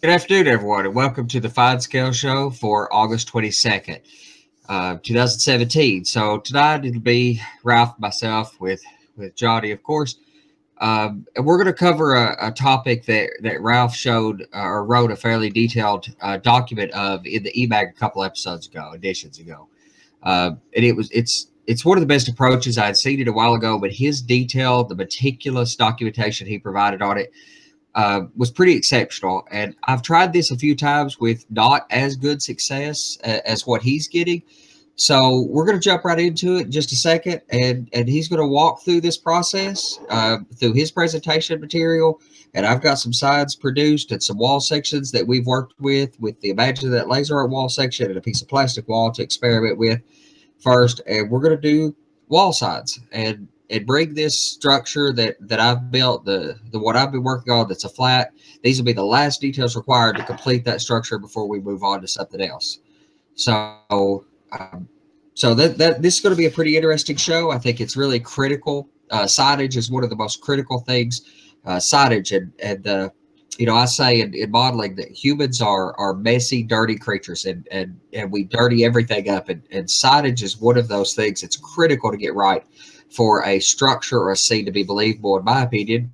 Good afternoon, everyone, and welcome to the Fine Scale Show for August 22nd, 2017. So tonight it'll be Ralph, myself, with Johnny, of course. And we're going to cover a topic that Ralph showed or wrote a fairly detailed document of in the eMag a couple editions ago. And it's one of the best approaches. I had seen it a while ago, but his detail, the meticulous documentation he provided on it, was pretty exceptional. And I've tried this a few times with not as good success as what he's getting. So we're going to jump right into it in just a second. And he's going to walk through this process through his presentation material. And I've got some sides produced and some wall sections that we've worked with the Imagine That laser art wall section and a piece of plastic wall to experiment with first. And we're going to do wall sides and bring this structure that I've built, the what I've been working on that's a flat. These will be the last details required to complete that structure before we move on to something else. So this is going to be a pretty interesting show. I think it's really critical. Signage is one of the most critical things. Signage and you know, I say in modeling that humans are messy, dirty creatures, and we dirty everything up. And signage is one of those things that's critical to get right for a structure or a scene to be believable, in my opinion.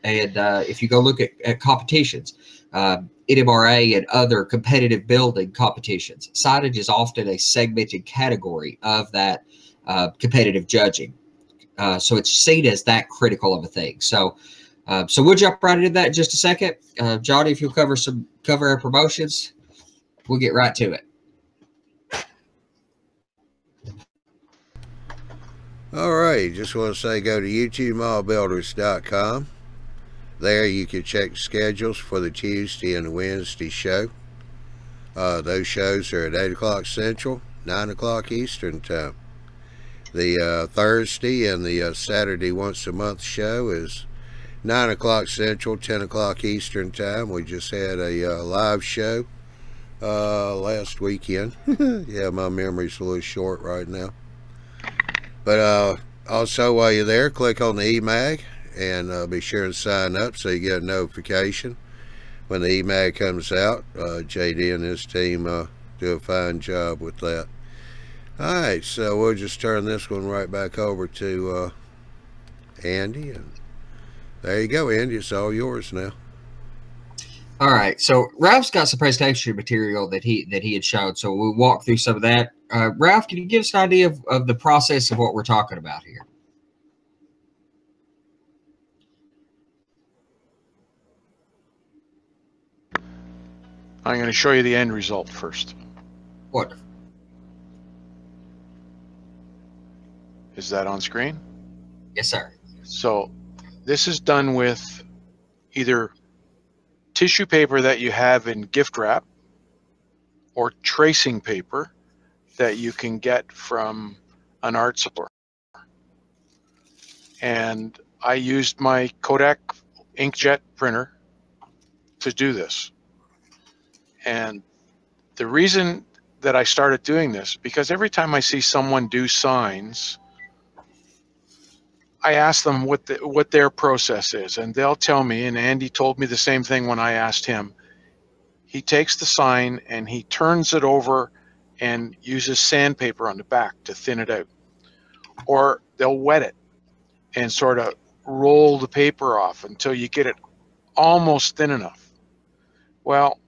And if you go look at competitions, NMRA and other competitive building competitions, signage is often a segmented category of that competitive judging. So it's seen as that critical of a thing. So we'll jump right into that in just a second. Johnny, if you'll cover our promotions, we'll get right to it. All right, just want to say go to YouTubeModelBuilders.com. There you can check schedules for the Tuesday and the Wednesday show. Those shows are at 8 o'clock Central, 9 o'clock Eastern time. The Thursday and the Saturday once a month show is 9 o'clock Central, 10 o'clock Eastern time. We just had a live show last weekend. Yeah, my memory's a little short right now. But also, while you're there, click on the eMag and be sure and sign up so you get a notification when the eMag comes out. JD and his team do a fine job with that. Alright, so we'll just turn this one right back over to Andy. And there you go, Andy. It's all yours now. All right, so Ralph's got some presentation material that he had showed, so we'll walk through some of that. Ralph, can you give us an idea of the process of what we're talking about here? I'm going to show you the end result first. Wonderful. Is that on screen? Yes, sir. So this is done with either tissue paper that you have in gift wrap or tracing paper that you can get from an art store. And I used my Kodak inkjet printer to do this. And the reason that I started doing this, because every time I see someone do signs, I ask them what their process is, and they'll tell me, and Andy told me the same thing when I asked him. He takes the sign and he turns it over and uses sandpaper on the back to thin it out. Or they'll wet it and sort of roll the paper off until you get it almost thin enough. Well,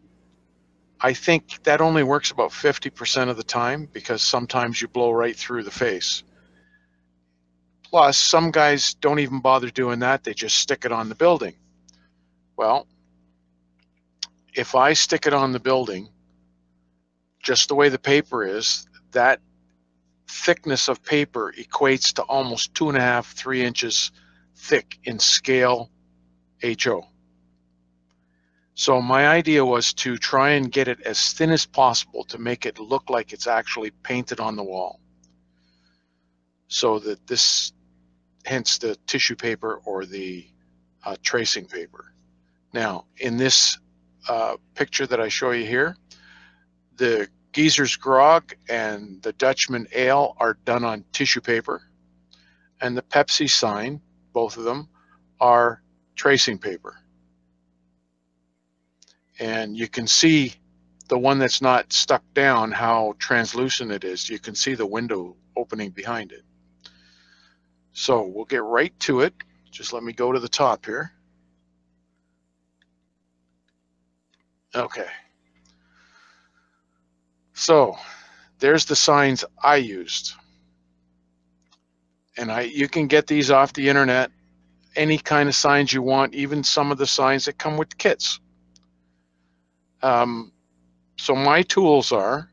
I think that only works about 50% of the time, because sometimes you blow right through the face. Plus, some guys don't even bother doing that. They just stick it on the building. Well, if I stick it on the building, just the way the paper is, that thickness of paper equates to almost 2.5, 3 inches thick in scale HO. So my idea was to try and get it as thin as possible to make it look like it's actually painted on the wall. So that this, hence the tissue paper or the tracing paper. Now, in this picture that I show you here, the Geezer's Grog and the Dutchman Ale are done on tissue paper, and the Pepsi sign, both of them, are tracing paper. And you can see the one that's not stuck down, how translucent it is. You can see the window opening behind it. So we'll get right to it. Just let me go to the top here. Okay. So there's the signs I used. And you can get these off the internet, any kind of signs you want, even some of the signs that come with kits. So my tools are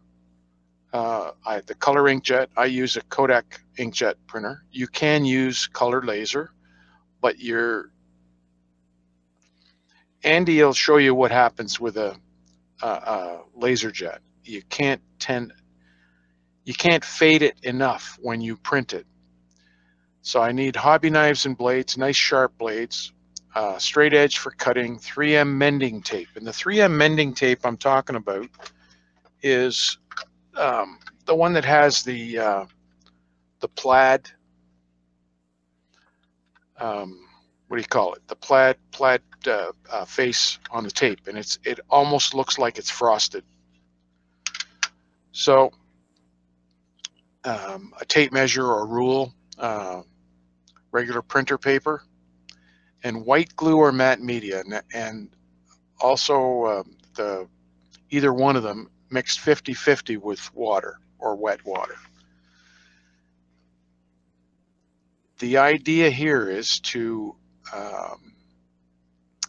the color inkjet. I use a Kodak inkjet printer. You can use color laser, but Andy will show you what happens with a laser jet. You can't fade it enough when you print it. So I need hobby knives and blades, nice sharp blades, straight edge for cutting, 3M mending tape. And the 3M mending tape I'm talking about is the one that has the plaid, what do you call it? The plaid face on the tape, and it almost looks like it's frosted. So a tape measure or rule, regular printer paper, and white glue or matte media, and also either one of them mixed 50-50 with water or wet water. The idea here is to,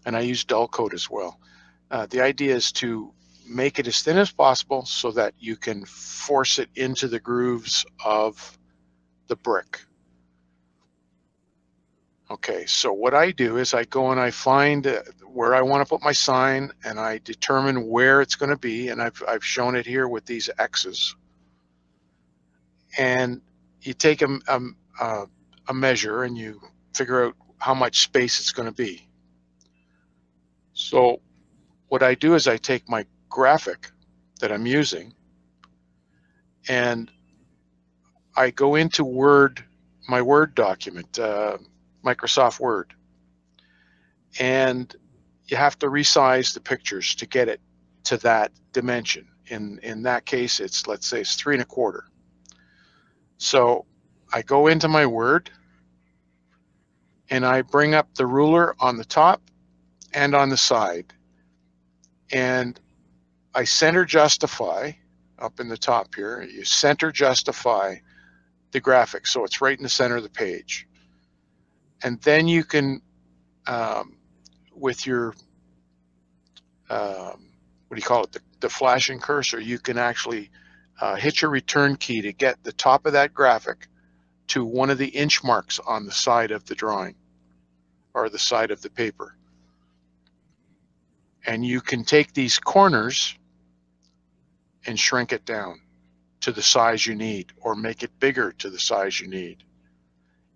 and I use dull coat as well, the idea is to make it as thin as possible so that you can force it into the grooves of the brick. Okay, so what I do is I go and I find where I want to put my sign, and I determine where it's going to be, and I've shown it here with these X's. And you take a measure and you figure out how much space it's going to be. So what I do is I take my graphic that I'm using and I go into my Word document, Microsoft Word, and you have to resize the pictures to get it to that dimension. In that case, let's say it's 3 1/4. So I go into my Word and I bring up the ruler on the top and on the side, and I center justify up in the top here. You center justify the graphic so it's right in the center of the page. And then you can, with your, what do you call it, the flashing cursor, you can actually hit your return key to get the top of that graphic to one of the inch marks on the side of the drawing or the side of the paper. And you can take these corners and shrink it down to the size you need, or make it bigger to the size you need.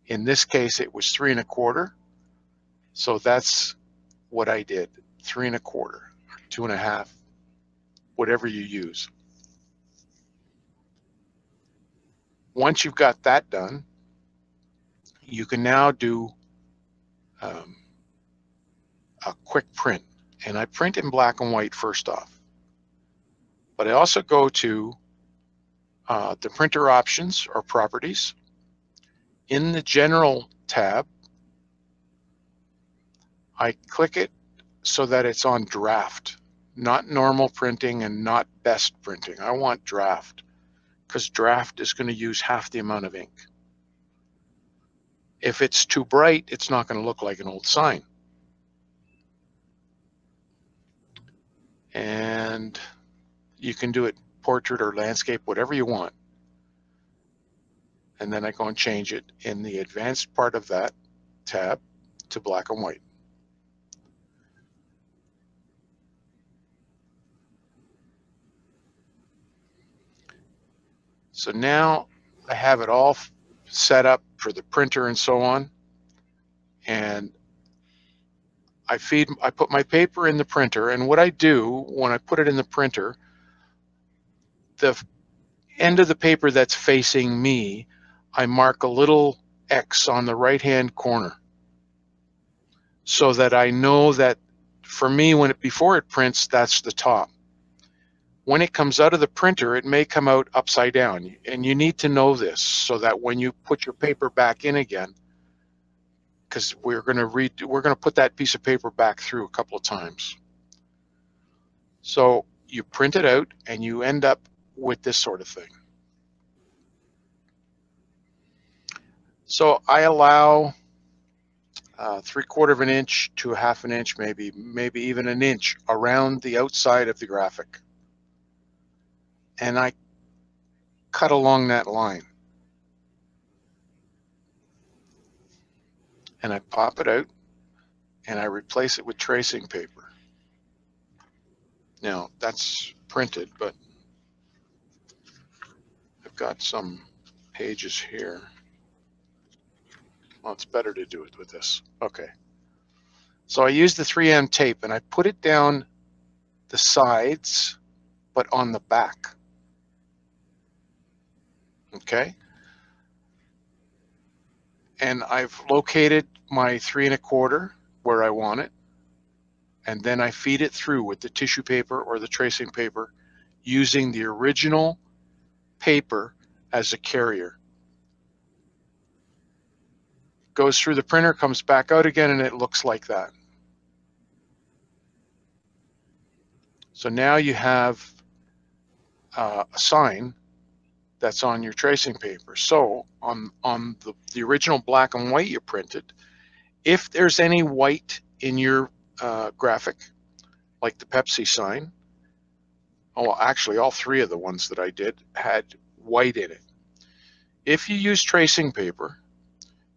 In this case, it was 3 1/4. So that's what I did, 3 1/4, or 2 1/2, whatever you use. Once you've got that done, you can now do a quick print. And I print in black and white first off. But I also go to the printer options or properties. In the general tab, I click it so that it's on draft, not normal printing and not best printing. I want draft, because draft is going to use half the amount of ink. If it's too bright, it's not going to look like an old sign. And you can do it portrait or landscape, whatever you want. And then I go and change it in the advanced part of that tab to black and white. So now I have it all set up for the printer and so on. And I put my paper in the printer, and what I do when I put it in the printer, the end of the paper that's facing me, I mark a little X on the right-hand corner. so that I know that for me, before it prints, that's the top. When it comes out of the printer, it may come out upside down, and you need to know this so that when you put your paper back in again, because we're going to put that piece of paper back through a couple of times. So you print it out and you end up with this sort of thing. So I allow 3/4 of an inch to 1/2 an inch, maybe even an inch around the outside of the graphic. And I cut along that line. And I pop it out and I replace it with tracing paper. Now that's printed, but I've got some pages here. Well, it's better to do it with this. Okay. So I use the 3M tape and I put it down the sides, but on the back. Okay. And I've located my 3 1/4 where I want it. And then I feed it through with the tissue paper or the tracing paper using the original paper as a carrier. Goes through the printer, comes back out again, and it looks like that. So now you have a sign that's on your tracing paper. So on the original black and white you printed, if there's any white in your graphic, like the Pepsi sign, oh, actually all 3 of the ones that I did had white in it. If you use tracing paper,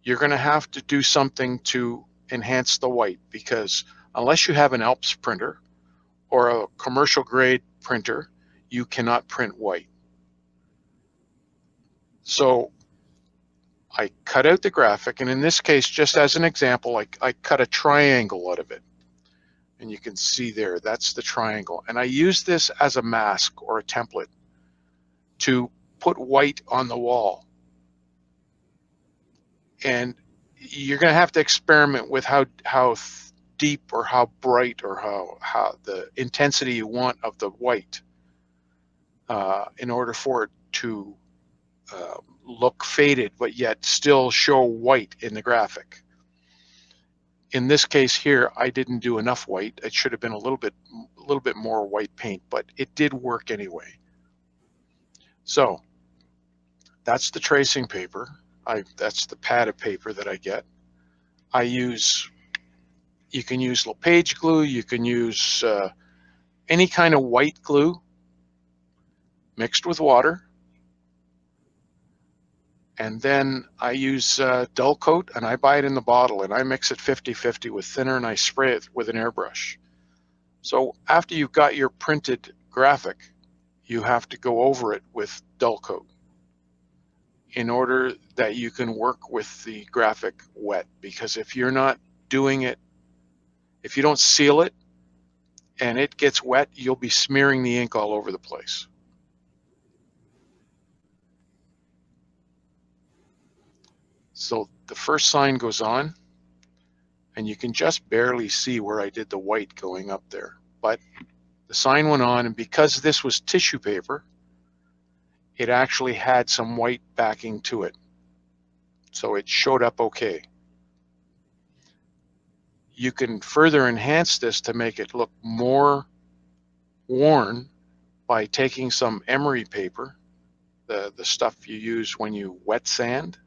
you're going to have to do something to enhance the white, because unless you have an Alps printer or a commercial grade printer, you cannot print white. So I cut out the graphic, and in this case, just as an example, I cut a triangle out of it. And you can see there, that's the triangle. And I use this as a mask or a template to put white on the wall. And you're going to have to experiment with how deep or how bright or how the intensity you want of the white in order for it to look faded but yet still show white in the graphic. In this case here, I didn't do enough white. It should have been a little bit more white paint, but it did work anyway. So that's the tracing paper. That's the pad of paper that I get. You can use LePage glue, you can use any kind of white glue mixed with water. And then I use dull coat, and I buy it in the bottle, and I mix it 50-50 with thinner, and I spray it with an airbrush. So after you've got your printed graphic, you have to go over it with dull coat in order that you can work with the graphic wet. Because if you're not doing it, if you don't seal it and it gets wet, you'll be smearing the ink all over the place. So the first sign goes on, and you can just barely see where I did the white going up there. But the sign went on, and because this was tissue paper, it actually had some white backing to it. So it showed up okay. You can further enhance this to make it look more worn by taking some emery paper, the stuff you use when you wet sand,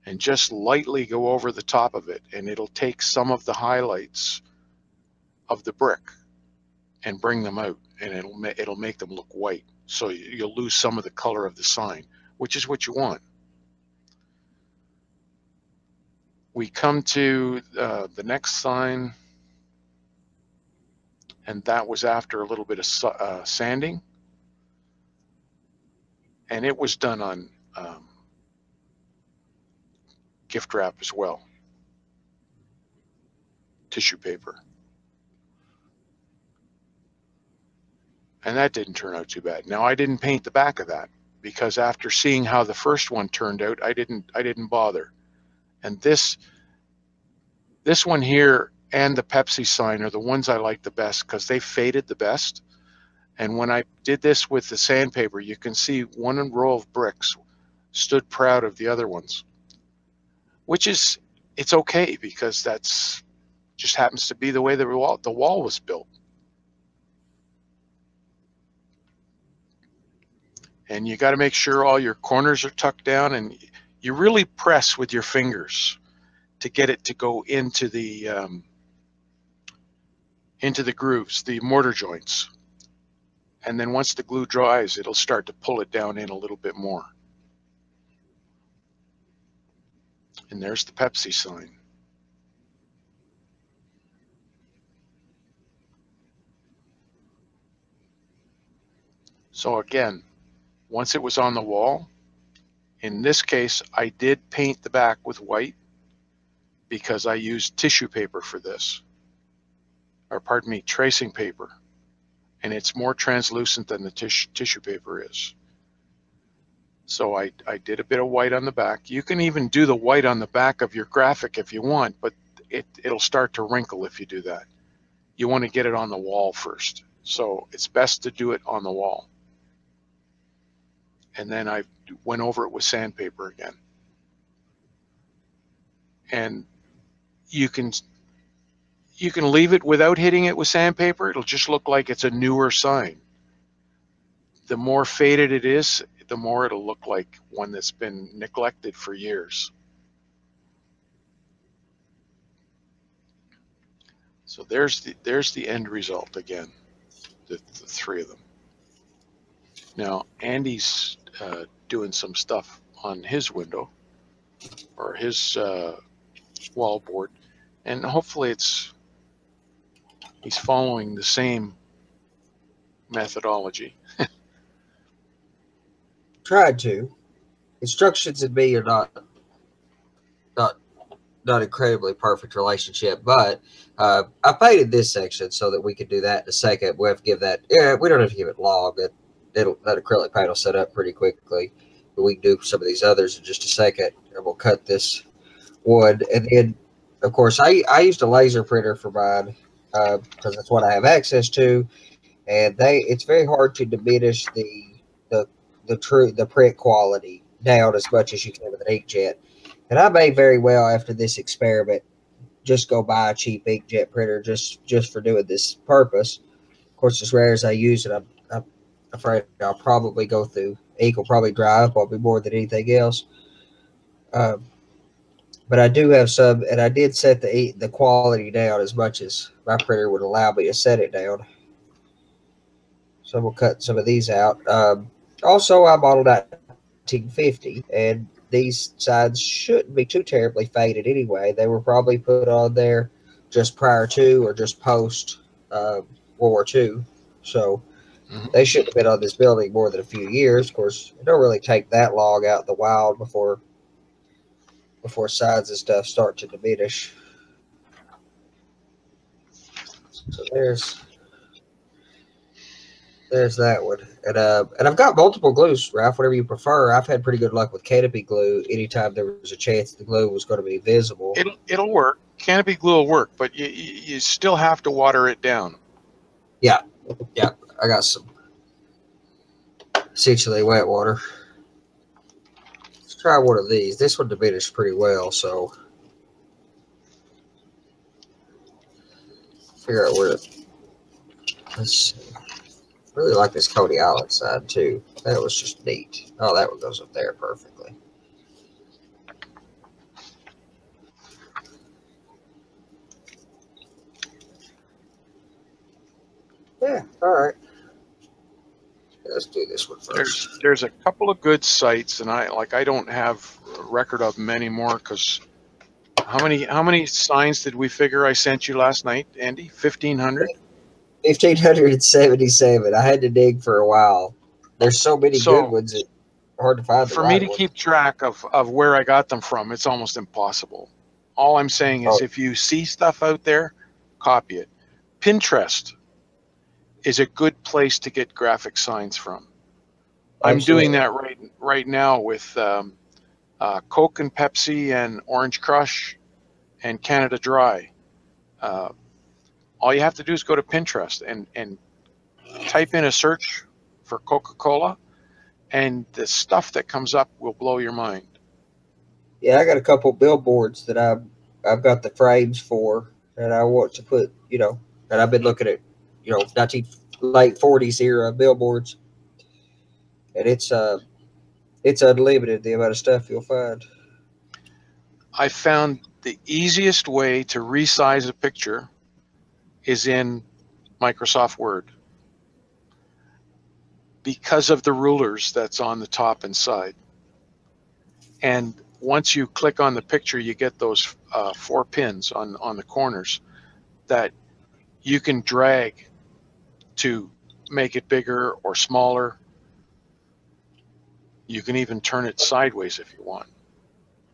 and just lightly go over the top of it, and it'll take some of the highlights of the brick and bring them out, and it'll make them look white. So you'll lose some of the color of the sign, which is what you want. We come to the next sign, and that was after a little bit of sanding, and it was done on gift wrap as well, tissue paper. And that didn't turn out too bad. Now I didn't paint the back of that because after seeing how the first one turned out, I didn't bother. And this one here and the Pepsi sign are the ones I like the best because they faded the best. And when I did this with the sandpaper, you can see one row of bricks stood proud of the other ones, which is, it's okay because that's just happens to be the way the wall was built. And you got to make sure all your corners are tucked down, and you really press with your fingers to get it to go into the grooves, the mortar joints. And then once the glue dries, it'll start to pull it down in a little bit more. And there's the Pepsi sign. So again, once it was on the wall, in this case, I did paint the back with white because I used tissue paper for this, or pardon me, tracing paper. And it's more translucent than the tissue paper is. So I did a bit of white on the back. You can even do the white on the back of your graphic if you want, but it'll start to wrinkle if you do that. You want to get it on the wall first. So it's best to do it on the wall. And then I went over it with sandpaper again. And you can leave it without hitting it with sandpaper. It'll just look like it's a newer sign. The more faded it is, the more it'll look like one that's been neglected for years. So there's the end result again, the three of them. Now Andy's doing some stuff on his window or his wall board, and hopefully he's following the same methodology. Tried to. Instructions and me are not incredibly perfect relationship, but I painted this section so that we could do that in a second. We have to give that. Yeah, we don't have to give it long. That acrylic paint will set up pretty quickly. But we can do some of these others in just a second, and we'll cut this wood. And then, of course, I used a laser printer for mine because that's what I have access to, and it's very hard to diminish the print quality down as much as you can with an inkjet. And I may very well, after this experiment, just go buy a cheap inkjet printer just for doing this purpose. Of course, as rare as I use it, I'm afraid I'll probably go through. Ink will probably dry up on me more than anything else. But I do have some, and I did set the quality down as much as my printer would allow me to set it down. So we'll cut some of these out. Also, I modeled out 1950, and these sides shouldn't be too terribly faded anyway. They were probably put on there just prior to or just post World War II. So they shouldn't have been on this building more than a few years. Of course, it don't really take that long out in the wild before sides and stuff start to diminish. So there's that one. And I've got multiple glues, Ralph, whatever you prefer. I've had pretty good luck with canopy glue anytime there was a chance the glue was going to be visible. It'll work. Canopy glue will work, but you still have to water it down. Yeah. I got some essentially wet water. Let's try one of these. This one diminished pretty well, so figure out where let's see. Really like this Coney Island side too. That was just neat. Oh, that one goes up there perfectly. Yeah, all right. Let's do this one first. There's a couple of good sites, and I don't have a record of them anymore because how many signs did we figure I sent you last night, Andy? 1,500? 1,577. I had to dig for a while. There's so many good ones, it's hard to find. For me to keep track of where I got them from, it's almost impossible. All I'm saying is if you see stuff out there, copy it. Pinterest is a good place to get graphic signs from. I'm doing that right now with Coke and Pepsi and Orange Crush and Canada Dry. All you have to do is go to Pinterest and type in a search for Coca-Cola, and the stuff that comes up will blow your mind. Yeah, I got a couple billboards that I've got the frames for that I want to put, that I've been looking at, 19 late 40s era billboards, and it's unlimited the amount of stuff you'll find. I found the easiest way to resize a picture is in Microsoft Word, because of the rulers that's on the top and side. And once you click on the picture, you get those 4 pins on the corners that you can drag to make it bigger or smaller. You can even turn it sideways if you want.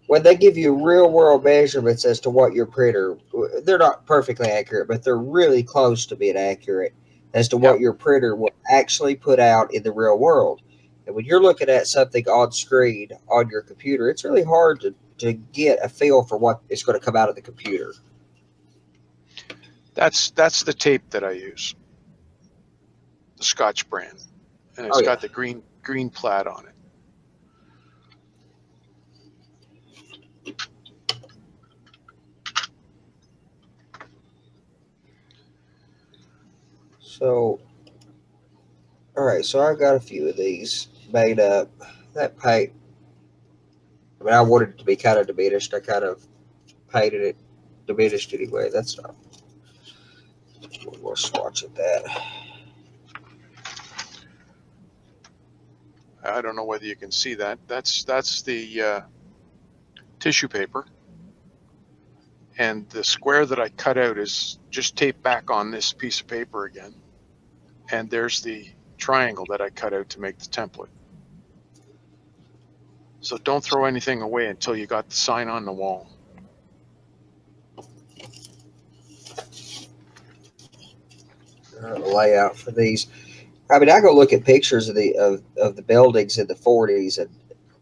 When they give you real world measurements as to what your printer, they're not perfectly accurate, but they're really close to being accurate as to what your printer will actually put out in the real world. And when you're looking at something on screen on your computer, it's really hard to get a feel for what is going to come out of the computer. That's the tape that I use, the Scotch brand, and it's got the green plaid on it. So, all right, so I've got a few of these made up. That paint, I mean, I wanted it to be kind of diminished. I kind of painted it diminished anyway. That's not. We'll swatch at that. I don't know whether you can see that. That's the tissue paper. And the square that I cut out is just taped back on this piece of paper again. And there's the triangle that I cut out to make the template. So don't throw anything away until you got the sign on the wall. The layout for these. I mean, I go look at pictures of the buildings in the 40s, and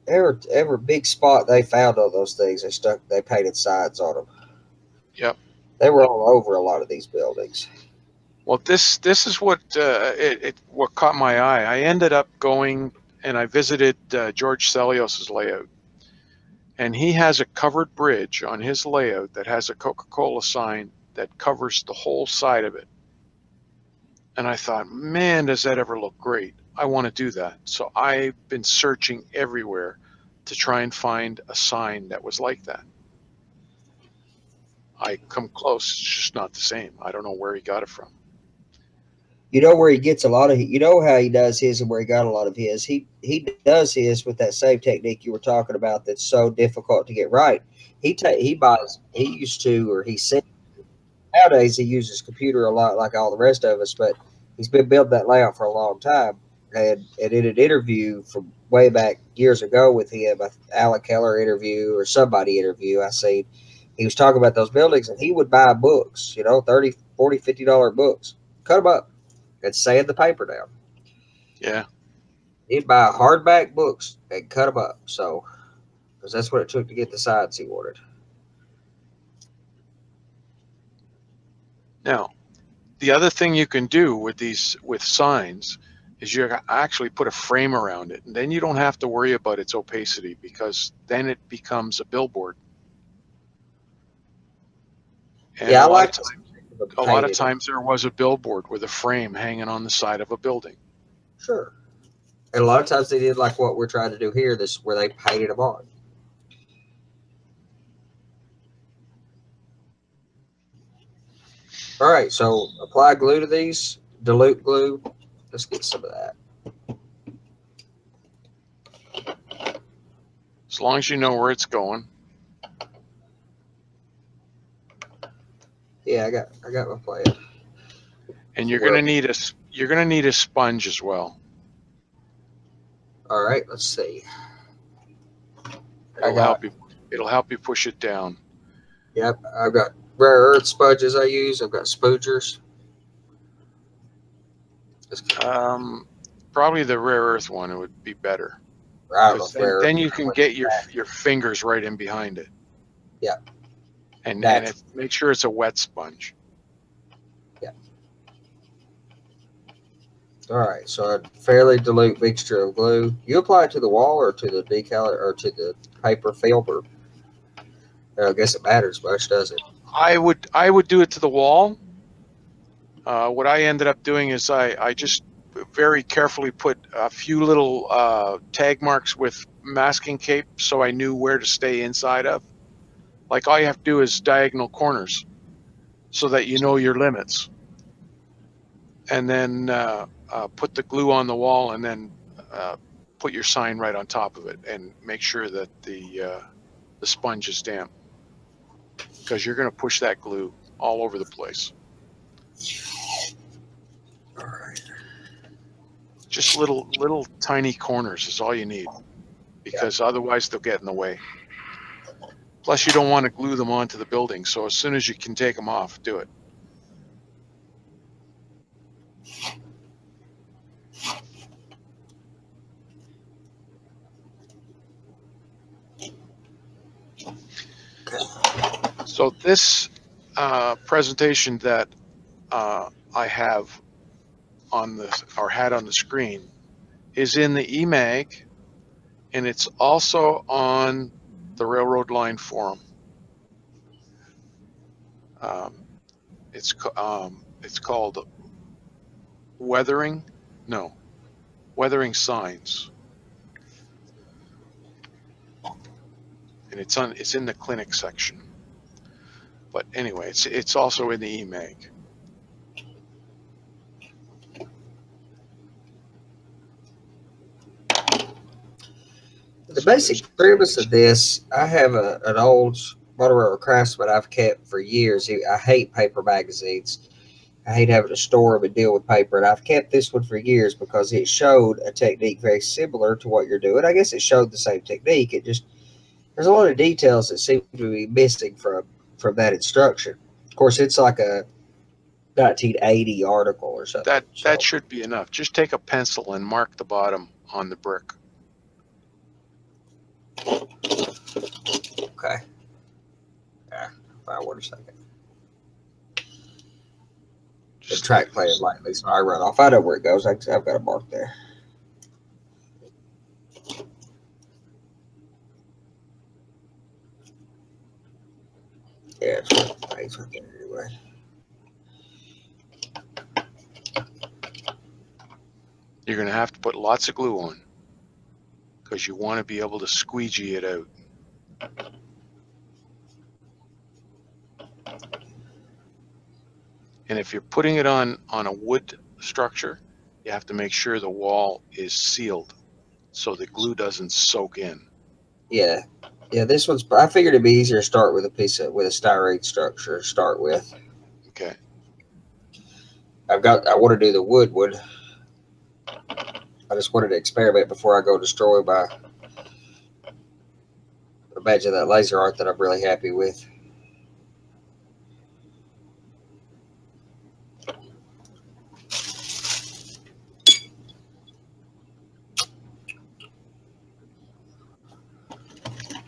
every big spot they found on those things, they painted signs on them. Yep. They were all over a lot of these buildings. Well, this is what what caught my eye. I ended up going and I visited George Celios's layout, and he has a covered bridge on his layout that has a Coca-Cola sign that covers the whole side of it. And I thought, man, does that ever look great? I want to do that. So I've been searching everywhere to try and find a sign that was like that. I come close, it's just not the same. I don't know where he got it from. You know where he gets a lot of, you know how he does his and where he got a lot of his. He does his with that same technique you were talking about that's so difficult to get right. He used to, or he said, nowadays he uses computer a lot like all the rest of us, but he's been building that layout for a long time. And in an interview from way back years ago with him, Alan Keller interview or somebody interview, I seen, he was talking about those buildings, and he would buy books, $30, $40, $50 books, cut them up, and sand the paper down. Yeah. He'd buy hardback books and cut them up. So, because that's what it took to get the signs he wanted. Now, the other thing you can do with signs is you actually put a frame around it, and then you don't have to worry about its opacity, because then it becomes a billboard. And yeah, a lot of times there was a billboard with a frame hanging on the side of a building. Sure. And a lot of times they did like what we're trying to do here, where they painted them on. All right, so apply glue to these, dilute glue. Let's get some of that. As long as you know where it's going. Yeah, I got my plan. And you're gonna need a sponge as well. All right, let's see. It'll help you push it down. Yep, I've got rare earth sponges I use. I've got spoogers. Probably the rare earth one. It would be better. Right, then you can get your fingers right in behind it. Yeah. and Natural. make sure it's a wet sponge. Yeah. All right, so a fairly dilute mixture of glue. You apply it to the wall or to the decal or to the paper film, or I guess it matters much, does it? I would do it to the wall. What I ended up doing is I just very carefully put a few little tag marks with masking tape so I knew where to stay inside of. Like all you have to do is diagonal corners so that you know your limits. And then put the glue on the wall and then put your sign right on top of it and make sure that the sponge is damp, because you're going to push that glue all over the place. All right. Just little tiny corners is all you need, because otherwise they'll get in the way. Plus, you don't want to glue them onto the building, so as soon as you can take them off, do it. So this presentation that I have on the, or had on the screen, is in the eMag, and it's also on the Railroad Line Forum. It's called Weathering Signs, and it's in the clinic section. But anyway, it's also in the eMag. The basic premise of this, I have an old Motorola Craftsman I've kept for years. I hate paper magazines. I hate having to store them and deal with paper. And I've kept this one for years because it showed a technique very similar to what you're doing. I guess it showed the same technique. It just, there's a lot of details that seem to be missing from that instruction. Of course, it's like a 1980 article or something. That should be enough. Just take a pencil and mark the bottom on the brick. Okay. Yeah, fine, wait a second. The track playing lightly, so I run off. I know where it goes. I've got a mark there. Yeah, it's right there anyway. You're going to have to put lots of glue on, because you want to be able to squeegee it out. And if you're putting it on a wood structure, you have to make sure the wall is sealed so the glue doesn't soak in. Yeah. Yeah, this one's, I figured it'd be easier to start with a styrene structure to start with. Okay. I want to do the wood one. I just wanted to experiment before I go destroy my, imagine that laser art that I'm really happy with.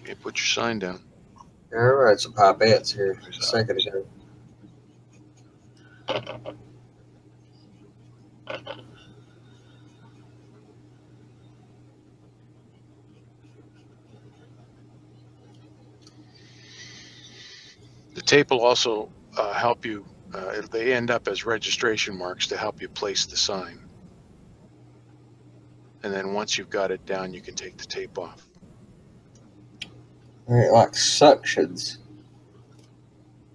Okay, put your sign down. All right, some pipettes here a second ago. The tape will also help you. They end up as registration marks to help you place the sign. And then once you've got it down, you can take the tape off. All right, like suctions.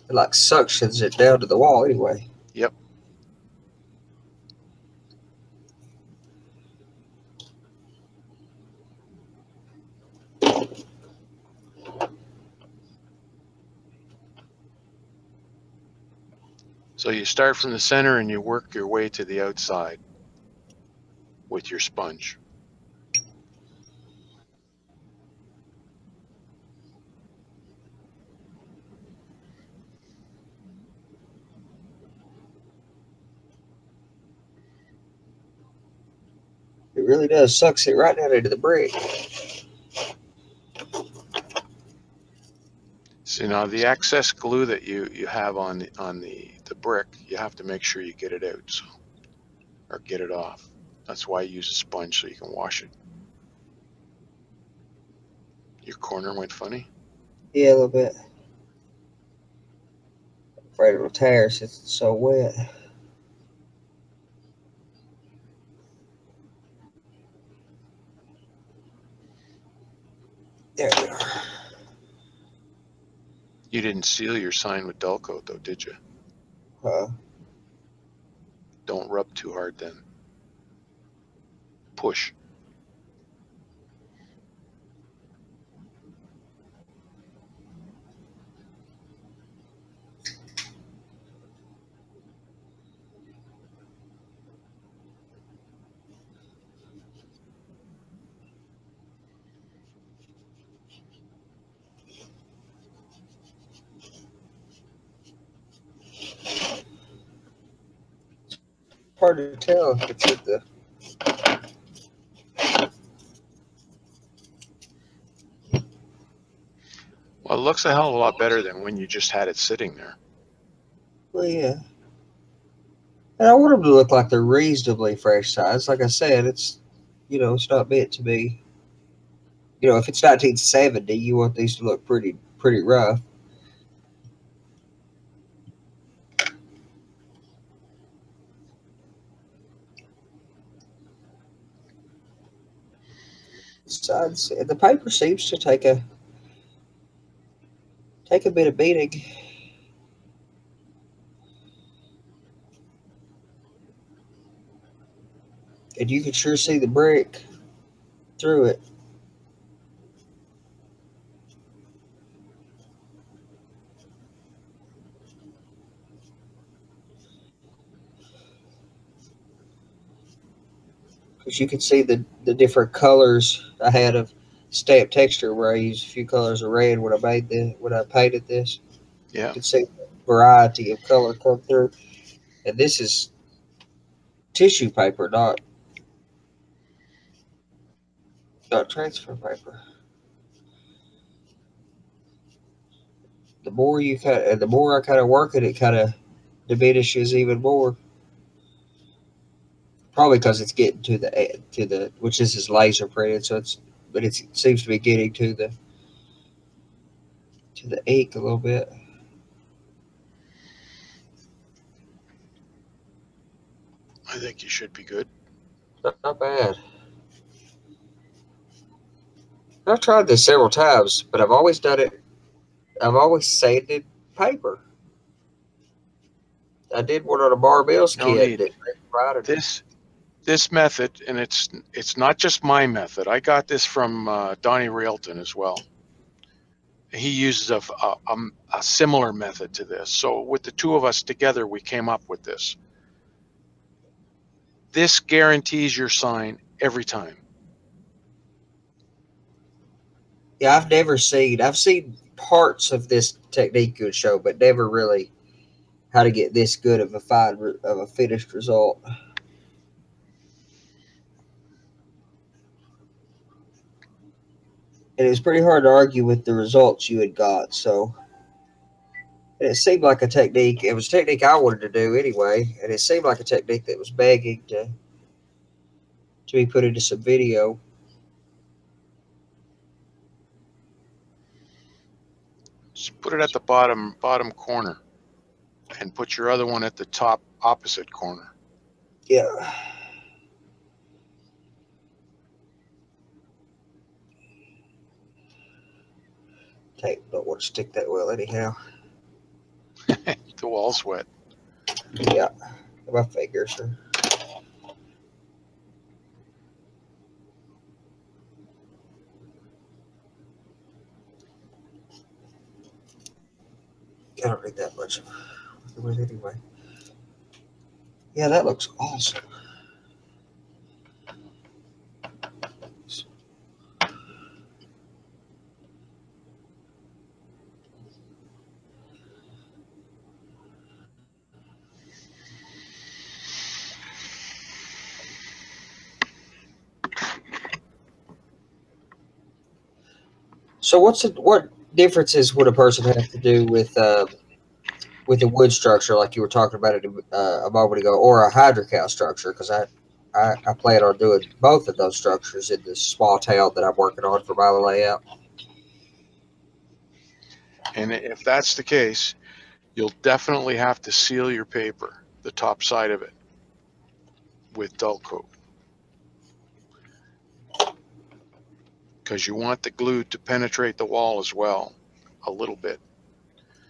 It like suctions it down to the wall anyway. Yep. So you start from the center and you work your way to the outside with your sponge. It really does. Sucks it right down into the brick. So now the excess glue that you have on the brick, you have to make sure you get it out, so, or get it off. That's why you use a sponge, so you can wash it. Your corner went funny? Yeah, a little bit. Afraid it'll tear since it's so wet. There we are. You didn't seal your sign with dull coat though, did you? Don't rub too hard then. Push. Hard to tell if it's at the. Well, it looks a hell of a lot better than when you just had it sitting there. Well, yeah. And I want them to look like they're reasonably fresh size. Like I said, it's, it's not meant to be. If it's 1970, you want these to look pretty rough. Sides, the paper seems to take a bit of beating. And you can sure see the brick through it. Because you can see the different colors I had of stamp texture, where I used a few colors of red when I painted this. Yeah. You can see the variety of color come through. And this is tissue paper, not transfer paper. The more I kind of work it kind of diminishes even more. Probably because it's getting to the which this is laser printed, so it seems to be getting to the ink a little bit. I think you should be good. Not bad. I've tried this several times, but I've always done it. I've always sanded paper. I did one on a Bar Mills No kit. need. This method, and it's not just my method. I got this from Donnie Railton as well. He uses a similar method to this. So with the two of us together, we came up with this. This guarantees your sign every time. Yeah, I've seen parts of this technique you show, but never really how to get this good of a finished result. And it was pretty hard to argue with the results you had got. So, and it seemed like a technique. It was a technique I wanted to do anyway, and it seemed like a technique that was begging to be put into some video. Just put it at the bottom corner, and put your other one at the top opposite corner. Yeah. Tape don't want to stick that well anyhow. The wall's wet. Yeah, my fingers are. I don't need that much of it anyway. Yeah, that looks awesome. So what differences would a person have to do with a wood structure, like you were talking about it a moment ago, or a hydrocal structure? Because I plan on doing both of those structures in this small town that I'm working on for my layout. And if that's the case, you'll definitely have to seal your paper, the top side of it, with dull coat. Because you want the glue to penetrate the wall as well, a little bit.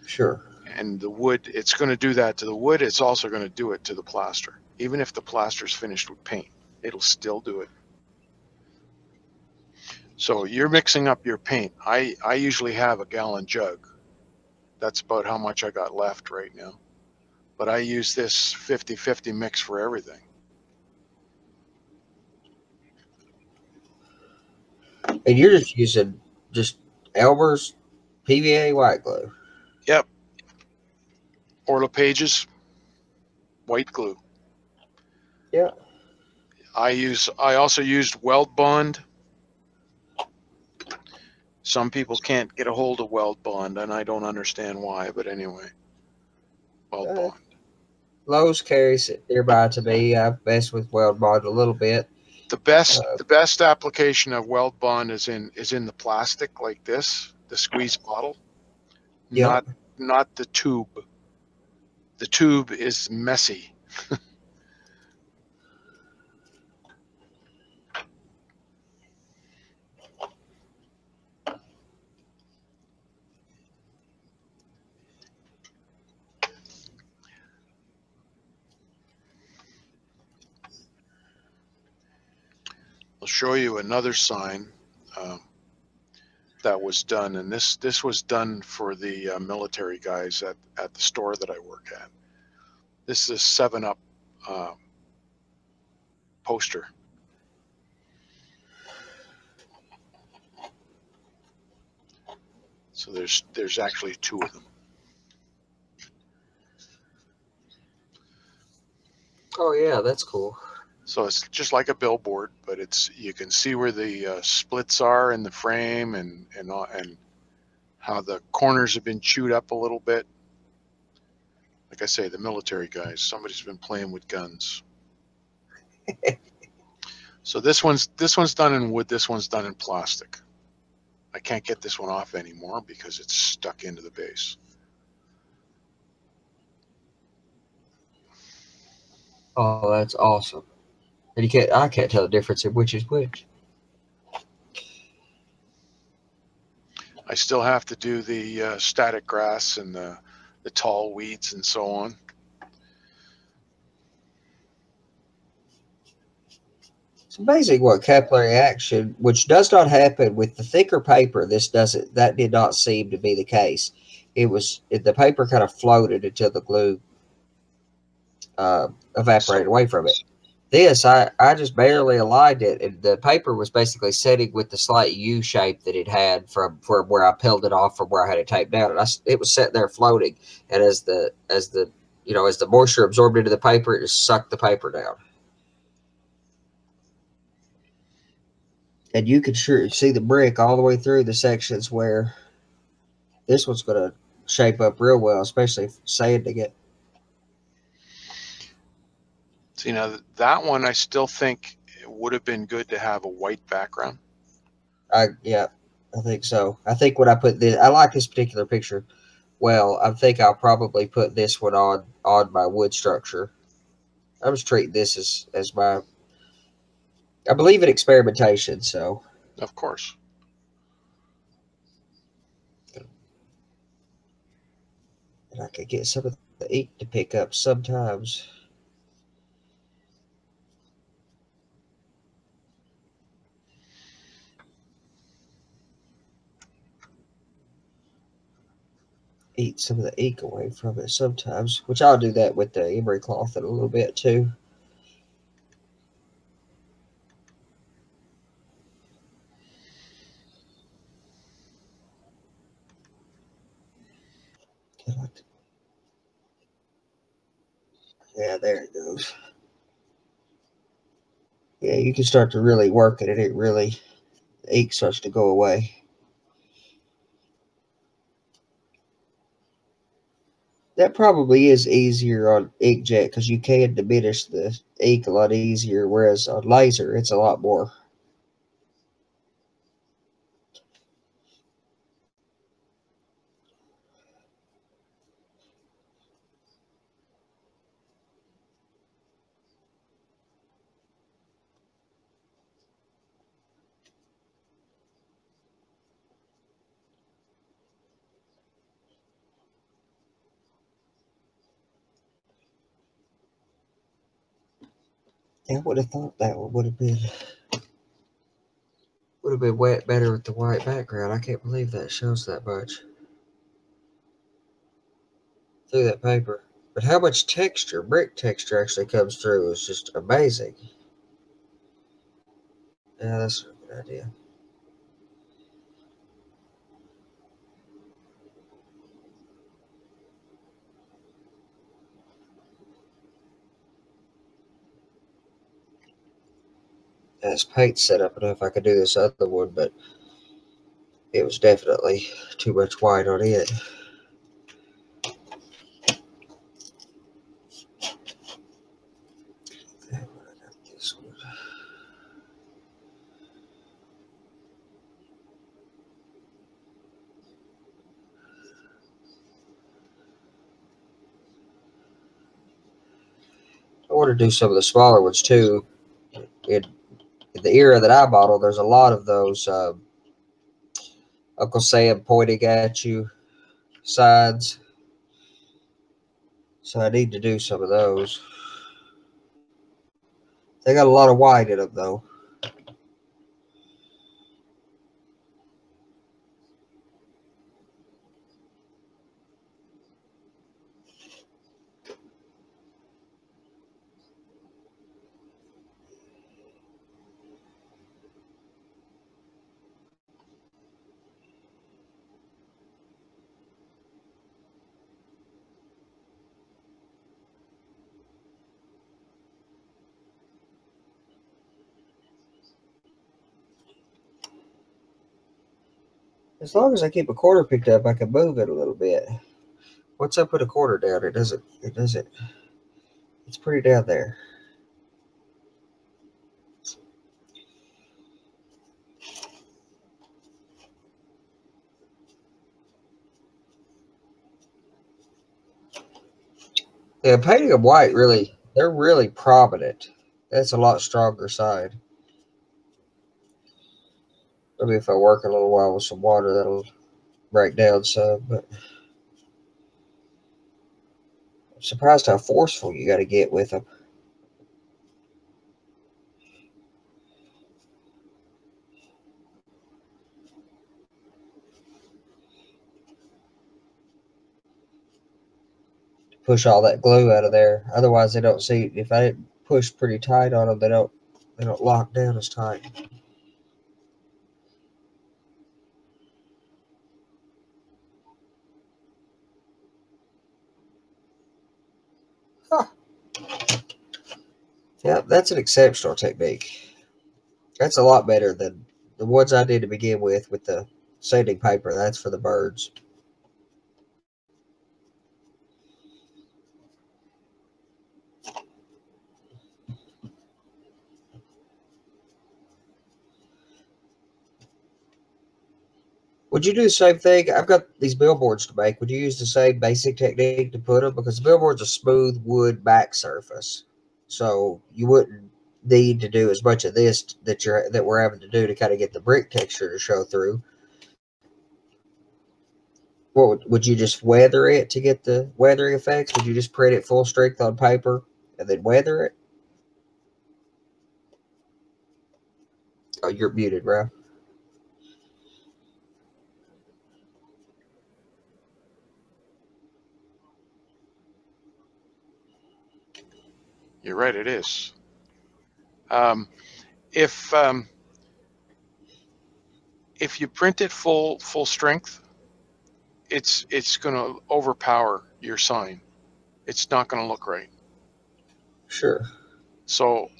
Sure. And the wood, it's going to do that to the wood. It's also going to do it to the plaster. Even if the plaster is finished with paint, it'll still do it. So you're mixing up your paint. I usually have a gallon jug. That's about how much I got left right now. But I use this 50-50 mix for everything. And you're just using just Elmer's PVA white glue. Yep. Or LePage's white glue. Yeah. I also used Weld Bond. Some people can't get a hold of Weld Bond, and I don't understand why, but anyway. Weld Bond. Lowe's carries it nearby to me. I've messed with Weld Bond a little bit. The best application of Weld Bond is in the plastic like this, the squeeze bottle. Yep. Not the tube. The tube is messy. I'll show you another sign that was done, and this was done for the military guys at the store that I work at. This is a 7-Up poster. So there's actually 2 of them. Oh yeah, that's cool. So it's just like a billboard, but you can see where the splits are in the frame and how the corners have been chewed up a little bit. Like I say, the military guys, somebody's been playing with guns. So this one's done in wood, this one's done in plastic. I can't get this one off anymore because it's stuck into the base. Oh, that's awesome. And I can't tell the difference in which is which. I still have to do the static grass and the tall weeds and so on. It's amazing what capillary action, which does not happen with the thicker paper. That did not seem to be the case. The paper kind of floated until the glue evaporated away from it. This, I just barely aligned it, and the paper was basically setting with the slight U shape that it had from where I peeled it off from where I had it taped down, and it was sitting there floating. And as the moisture absorbed into the paper, it just sucked the paper down. And you can sure see the brick all the way through the sections where this one's going to shape up real well, especially sanding it. See, now that one, I still think it would have been good to have a white background. Yeah, I think so. I think when I put this, I like this particular picture. Well, I think I'll probably put this one on my wood structure. I was treating this as my, I believe in experimentation, so. Of course. And I could get some of the ink to pick up sometimes. Eat some of the ink away from it sometimes, which I'll do that with the emery cloth in a little bit too. Yeah, there it goes. Yeah, you can start to really work it, and the ink starts to go away. That probably is easier on inkjet because you can diminish the ink a lot easier, whereas on laser it's a lot more. I would have thought that one would have been wet better with the white background. I can't believe that shows that much through that paper. But how much texture, brick texture, actually comes through is just amazing. Yeah, that's a good idea. As paint set up enough, I could do this other one, but it was definitely too much white on it. I want to do some of the smaller ones too. In the era that I model, there's a lot of those Uncle Sam pointing at you signs. So I need to do some of those. They got a lot of white in them though. As long as I keep a quarter picked up, I can move it a little bit. Once I put a quarter down, it doesn't. It's pretty down there. Yeah, painting them white they're really prominent. That's a lot stronger side. Maybe if I work a little while with some water, that'll break down some. But I'm surprised how forceful you got to get with them. Push all that glue out of there. Otherwise, they don't see. If I didn't push pretty tight on them, they don't lock down as tight. Huh. Yeah, that's an exceptional technique. That's a lot better than the ones I did to begin with the sanding paper. That's for the birds. Would you do the same thing? I've got these billboards to make. Would you use the same basic technique to put them? Because the billboard's a smooth wood back surface, so you wouldn't need to do as much of this that we're having to do to kind of get the brick texture to show through. What would you just weather it to get the weathering effects? Would you just print it full strength on paper and then weather it? Oh, you're muted, bro. You're right, it is. If you print it full strength, it's going to overpower your sign. It's not going to look right. Sure. So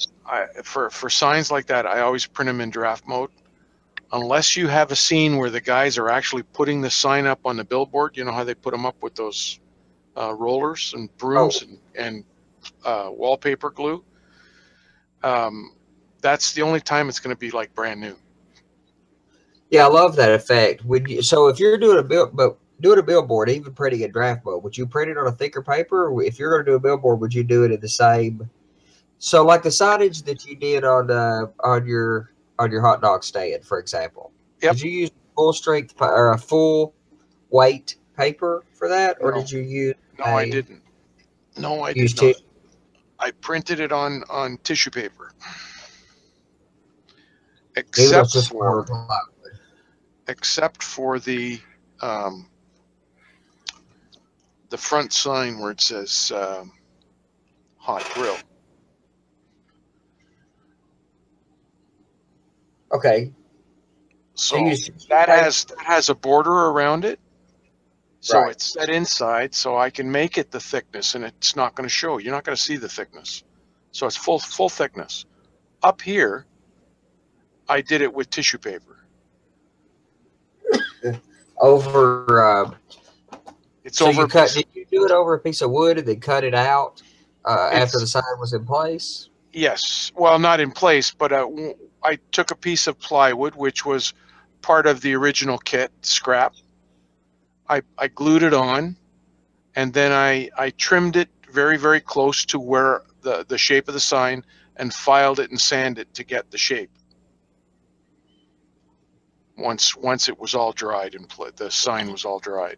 for signs like that, I always print them in draft mode. Unless you have a scene where the guys are actually putting the sign up on the billboard, you know how they put them up with those rollers and Oh, brooms and wallpaper glue. That's the only time it's going to be like brand new. yeah, I love that effect. Would you, so if you're doing a billboard, even printing in draft mode, would you print it on a thicker paper? Or if you're going to do a billboard, would you do it in the same? So, like the signage that you did on your hot dog stand, for example, Yep. did you use full strength or a full weight paper for that, or No, did you use no, I didn't. No, I did use not. tissue? I printed it on tissue paper, Even though it's except just for for except for the front sign where it says hot grill. okay. So you So use tissue that paper, has a border around it. So right? it's set inside, so I can make it the thickness, and it's not going to show. You're not going to see the thickness. So it's full thickness. Up here, I did it with tissue paper. Over. It's So over you a piece did of, you do it over a piece of wood and then cut it out after the it's sign was in place? yes, well, not in place, but I took a piece of plywood, which was part of the original kit, scrap. I glued it on, and then I trimmed it very, very close to where the shape of the sign, and filed it and sanded it to get the shape. Once it was all dried and the sign was all dried.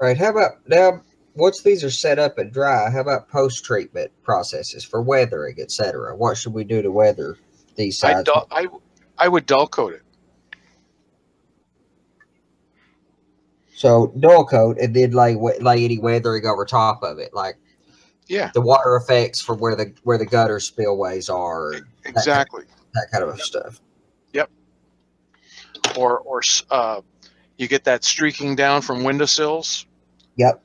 Right. How about now? Once these are set up and dry, how about post treatment processes for weathering, etc.? What should we do to weather these I sides? I would dull coat it. So dull coat and then lay any weathering over top of it, like Yeah, the water effects from where the gutter spillways are, exactly. that kind of stuff. Yep. Or you get that streaking down from windowsills Yep.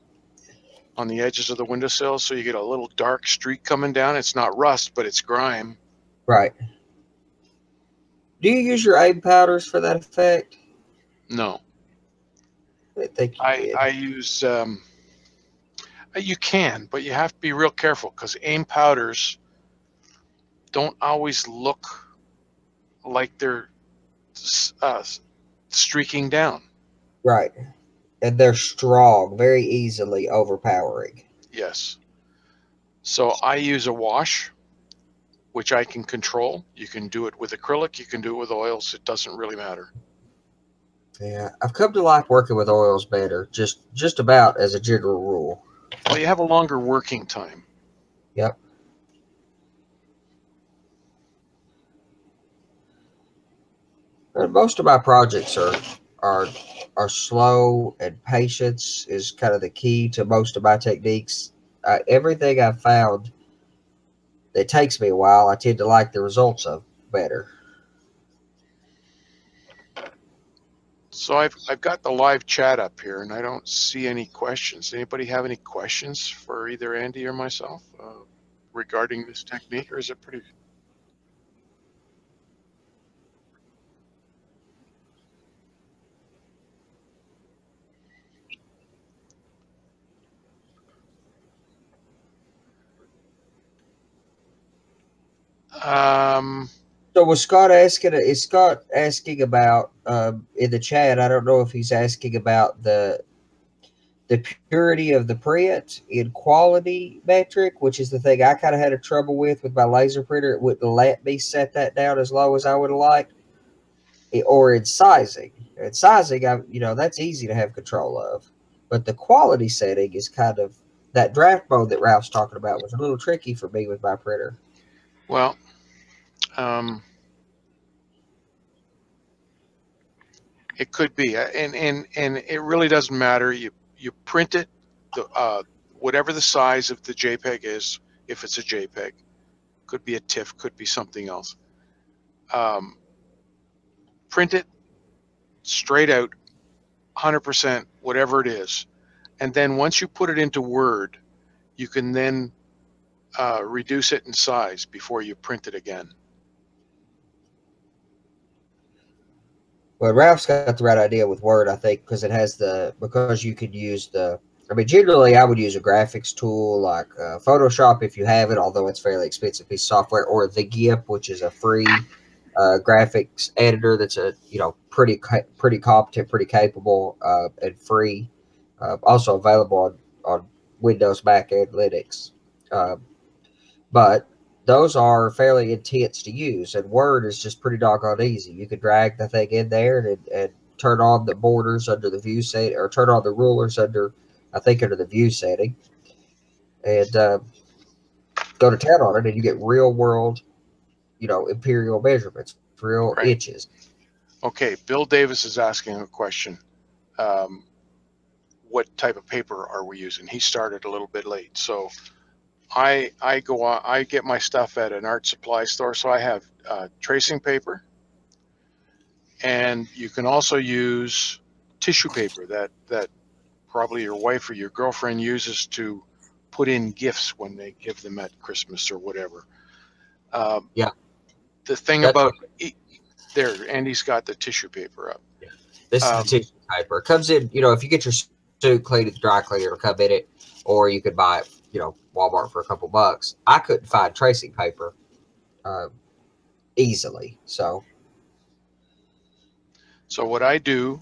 on the edges of the windowsills, so you get a little dark streak coming down. It's not rust, but it's grime. Right. Do you use your aim powders for that effect? No, I didn't think you did. I use you can, but you have to be real careful because aim powders don't always look like they're uh, streaking down. Right. And they're strong, very easily overpowering. Yes. So I use a wash, which I can control. You can do it with acrylic, you can do it with oils. It doesn't really matter. Yeah, I've come to like working with oils better, just about as a general rule. Well, you have a longer working time. Yep. And most of my projects are are slow, and patience is kind of the key to most of my techniques. Everything I've found that takes me a while, I tend to like the results of better. So I've got the live chat up here, and I don't see any questions. Anybody have any questions for either Andy or myself regarding this technique, or is it pretty? So was Scott asking? Is Scott asking about in the chat? I don't know if he's asking about the purity of the print in quality metric, which is the thing I kind of had a trouble with my laser printer. It wouldn't let me set that down as low as I would have liked. Or in sizing. In sizing, that's easy to have control of. But the quality setting is kind of that draft mode that Ralph's talking about was a little tricky for me with my printer. Well, it could be, and it really doesn't matter. You print it, whatever the size of the JPEG is. If it's a JPEG, could be a TIFF, could be something else. Print it straight out, 100%, whatever it is, and then once you put it into Word, you can then reduce it in size before you print it again. Well, Ralph's got the right idea with Word, I think, because it has because you could use I mean, generally, I would use a graphics tool like Photoshop if you have it, although it's a fairly expensive piece of software, or the GIMP, which is a free graphics editor that's pretty competent, pretty capable, and free. Also available on Windows, Mac, and Linux. Uh, but those are fairly intense to use, and Word is just pretty doggone easy. You can drag the thing in there and turn on the borders under the view setting, or turn on the rulers under, I think, under the view setting, and go to town on it, and you get real world, imperial measurements, real Right. inches. Okay, Bill Davis is asking a question. What type of paper are we using? He started a little bit late, so I get my stuff at an art supply store. So I have tracing paper, and you can also use tissue paper that probably your wife or your girlfriend uses to put in gifts when they give them at Christmas or whatever. Yeah. The thing about there, Andy's got the tissue paper up. Yeah. This is the tissue paper. It comes in, if you get your suit cleaned at the dry cleaner, it'll come in it, or you could buy it, Walmart for a couple bucks. I couldn't find tracing paper easily, so what I do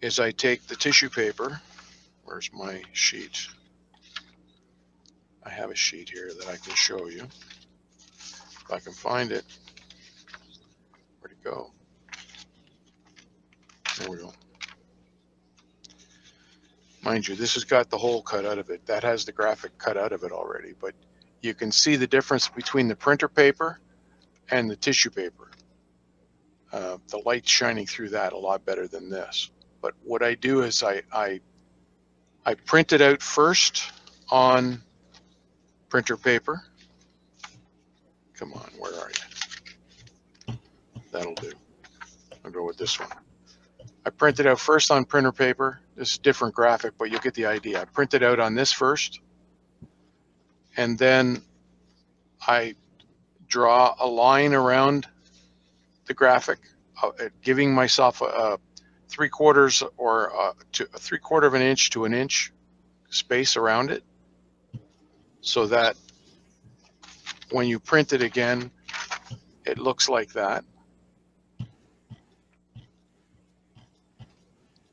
is I take the tissue paper. Where's my sheet? I have a sheet here that I can show you if I can find it. Where'd it go? There we go. Mind you, this has got the hole cut out of it. That has the graphic cut out of it already, but you can see the difference between the printer paper and the tissue paper. The light's shining through that a lot better than this. But what I do is I print it out first on printer paper. Come on, where are you? That'll do. I'll go with this one. I print it out first on printer paper. This is a different graphic, but you'll get the idea. I print it out on this first, and then I draw a line around the graphic, giving myself a 3/4 or a 3/4 of an inch to an inch space around it, so that when you print it again, it looks like that.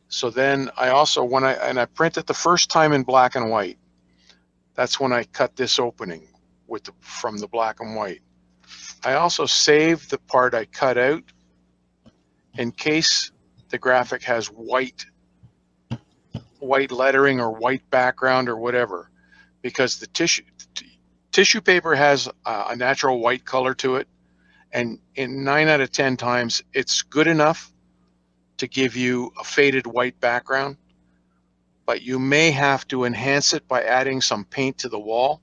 So then I also, when I print it the first time in black and white, that's when I cut this opening from the black and white. I also save the part I cut out in case the graphic has white lettering or white background or whatever, because the tissue paper has a natural white color to it, and in 9 out of 10 times it's good enough to give you a faded white background, but you may have to enhance it by adding some paint to the wall.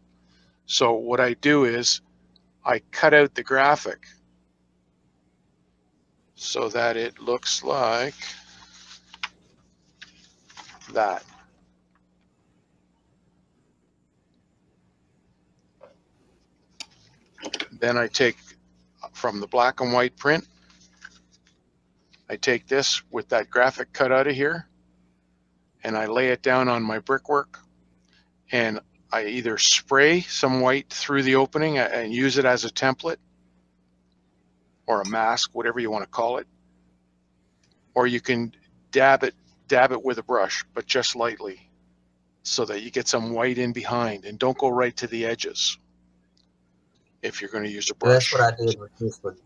So what I do is I cut out the graphic so that it looks like that. Then I take from the black and white print, I take this with that graphic cut out of here, and I lay it down on my brickwork, and I either spray some white through the opening and use it as a template or a mask, whatever you want to call it, or you can dab it with a brush, but just lightly, so that you get some white in behind, and don't go right to the edges if you're going to use a brush. That's what I did with this one.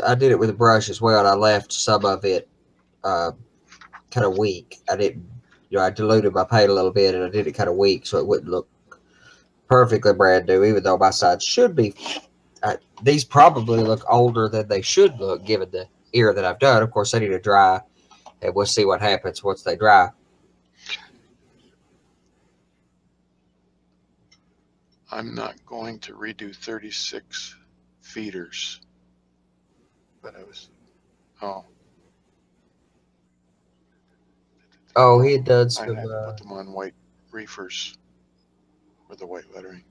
I did it with a brush as well, and I left some of it kind of weak. I didn't, I diluted my paint a little bit, and I did it kind of weak so it wouldn't look perfectly brand new, even though my sides should be. These probably look older than they should look, given the era that I've done. Of course, they need to dry, and we'll see what happens once they dry. I'm not going to redo 36 feeders, but I was, Oh, he had done some. I had to put them on white reefers with the white lettering.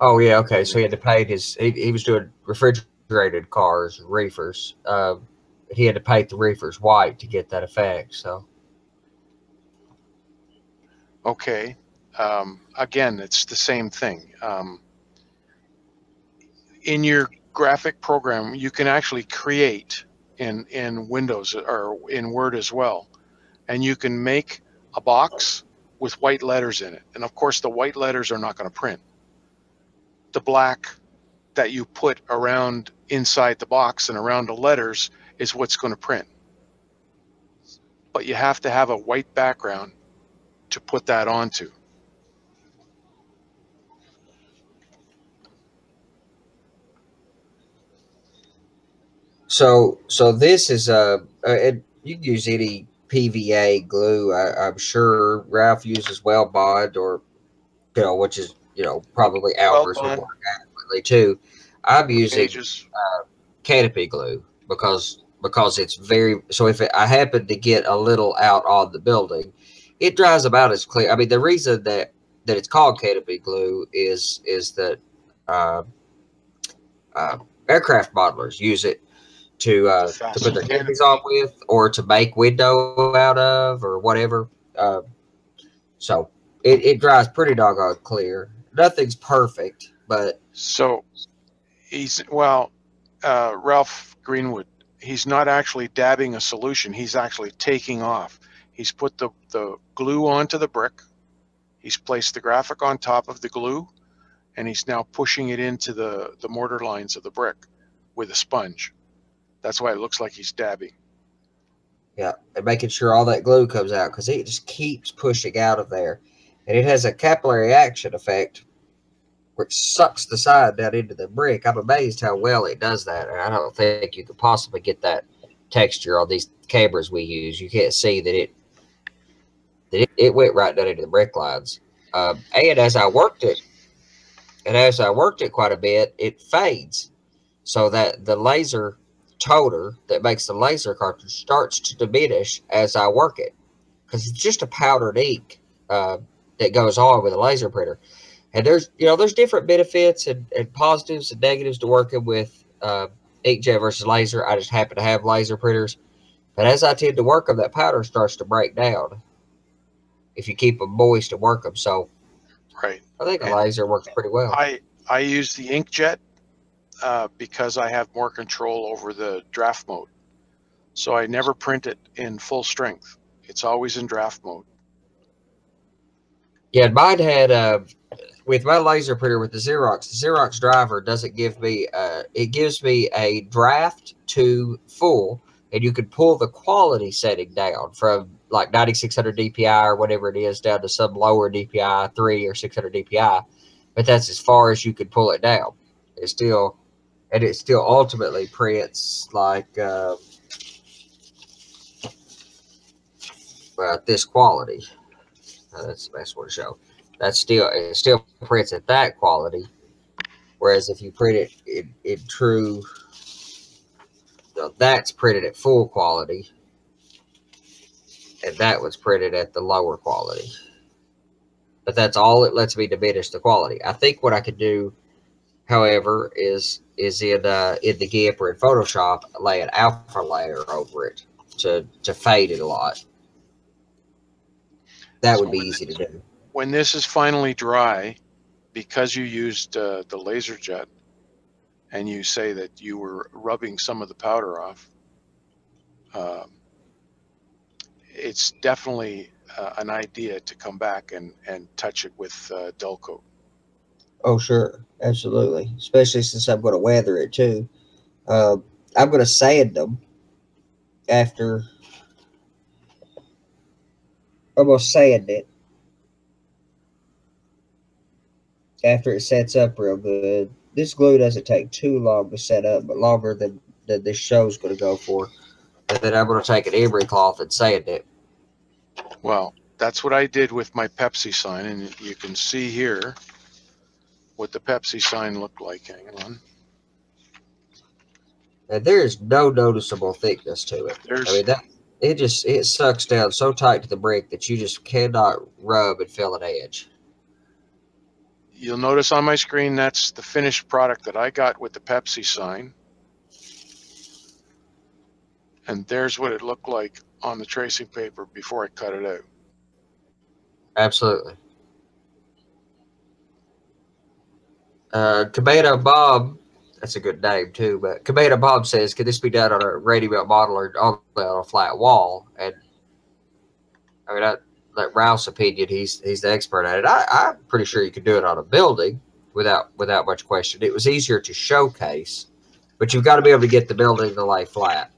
Oh yeah, okay. So he had to paint his. He was doing refrigerated cars, reefers. He had to paint the reefers white to get that effect. So Okay. Again, it's the same thing. In your graphic program, you can actually create in Windows or in Word as well, and you can make a box with white letters in it. And of course, the white letters are not going to print. The black that you put around inside the box and around the letters is what's going to print. But you have to have a white background to put that onto. so this is you can use any PVA glue. I'm sure Ralph uses Well Bond, or which is probably Well Alvarez would done. work adequately too. I'm using Pages. canopy glue because it's very, so if I happen to get a little out on the building, it dries about as clear. I mean, the reason that it's called canopy glue is that uh, uh, aircraft modelers use it to put Fasten their canopy. canopies on with, or to make window out of, or whatever. So it dries pretty doggone clear. Nothing's perfect, but So well, Ralph Greenwood, he's not actually dabbing a solution. He's actually taking off. He's put the glue onto the brick. He's placed the graphic on top of the glue, and he's now pushing it into the mortar lines of the brick with a sponge. That's why it looks like he's dabbing. yeah, and making sure all that glue comes out, because it just keeps pushing out of there. And it has a capillary action effect which sucks the side down into the brick. I'm amazed how well it does that. And I don't think you could possibly get that texture on these cameras we use. You can't see that it went right down into the brick lines. And as I worked it quite a bit, it fades. So that the laser toner that makes the laser cartridge starts to diminish as I work it, because it's just a powdered ink that goes on with a laser printer. And there's different benefits and positives and negatives to working with inkjet versus laser. I just happen to have laser printers, but as I tend to work them, that powder starts to break down if you keep them moist and work them. So Right. I think a And laser works pretty well. I use the inkjet because I have more control over the draft mode. So I never print it in full strength. It's always in draft mode. Yeah, mine had with my laser printer with the Xerox driver doesn't give me it gives me a draft to full, and you can pull the quality setting down from like 9600 DPI or whatever it is down to some lower DPI 3 or 600 DPI, but that's as far as you can pull it down. It still ultimately prints like this quality. That's the best one to show. It still prints at that quality. Whereas if you print it in true, that's printed at full quality, and that was printed at the lower quality. But that's all it lets me diminish the quality. I think what I could do, however, is in the GIMP or in Photoshop, lay an alpha layer over it to fade it a lot. That would be easy to do. When this is finally dry, because you used the laser jet, and you say that you were rubbing some of the powder off, it's definitely an idea to come back and touch it with dull coat. Oh, sure. Absolutely. Especially since I'm going to weather it too. I'm going to sand them after. I'm going to sand it after it sets up real good. This glue doesn't take too long to set up, but longer than this show's going to go for. And then I'm going to take an emery cloth and sand it. Well, that's what I did with my Pepsi sign, and you can see here what the Pepsi sign looked like. Hang on. And there is no noticeable thickness to it. I mean, it sucks down so tight to the brick that you just cannot rub and feel an edge. you'll notice on my screen, that's the finished product that I got with the Pepsi sign. And there's what it looked like on the tracing paper before I cut it out. Absolutely. Tomato Bob, that's a good name too, but Tomato Bob says, could this be done on a ready-built model or on a flat wall? And I mean, like Ralph's opinion, he's the expert at it. I'm pretty sure you could do it on a building without much question. It was easier to showcase, but you've got to be able to get the building to lay flat.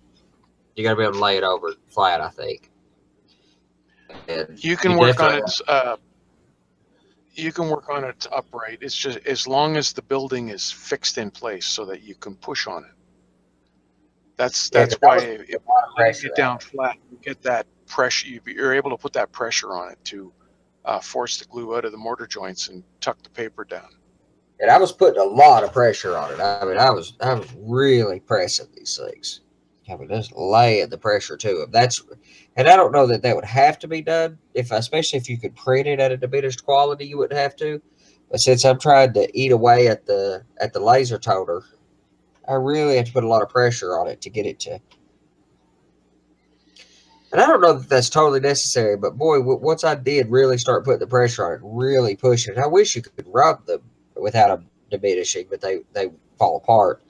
You got to be able to lay it over flat, I think. And you can work on it. You can work on it upright. It's just as long as the building is fixed in place so that you can push on it. That's why if you get down flat, you get that pressure. You're able to put that pressure on it to force the glue out of the mortar joints and tuck the paper down. And I was putting a lot of pressure on it. I mean, I was really pressing these things. I mean, just laying the pressure to them. And I don't know that would have to be done. Especially if you could print it at a diminished quality, you wouldn't have to. But since I'm trying to eat away at the laser toner, I really have to put a lot of pressure on it to get it to. And I don't know that that's totally necessary, but boy, once I did really start putting the pressure on it, really pushing it, I wish you could rub them without them diminishing, but they fall apart.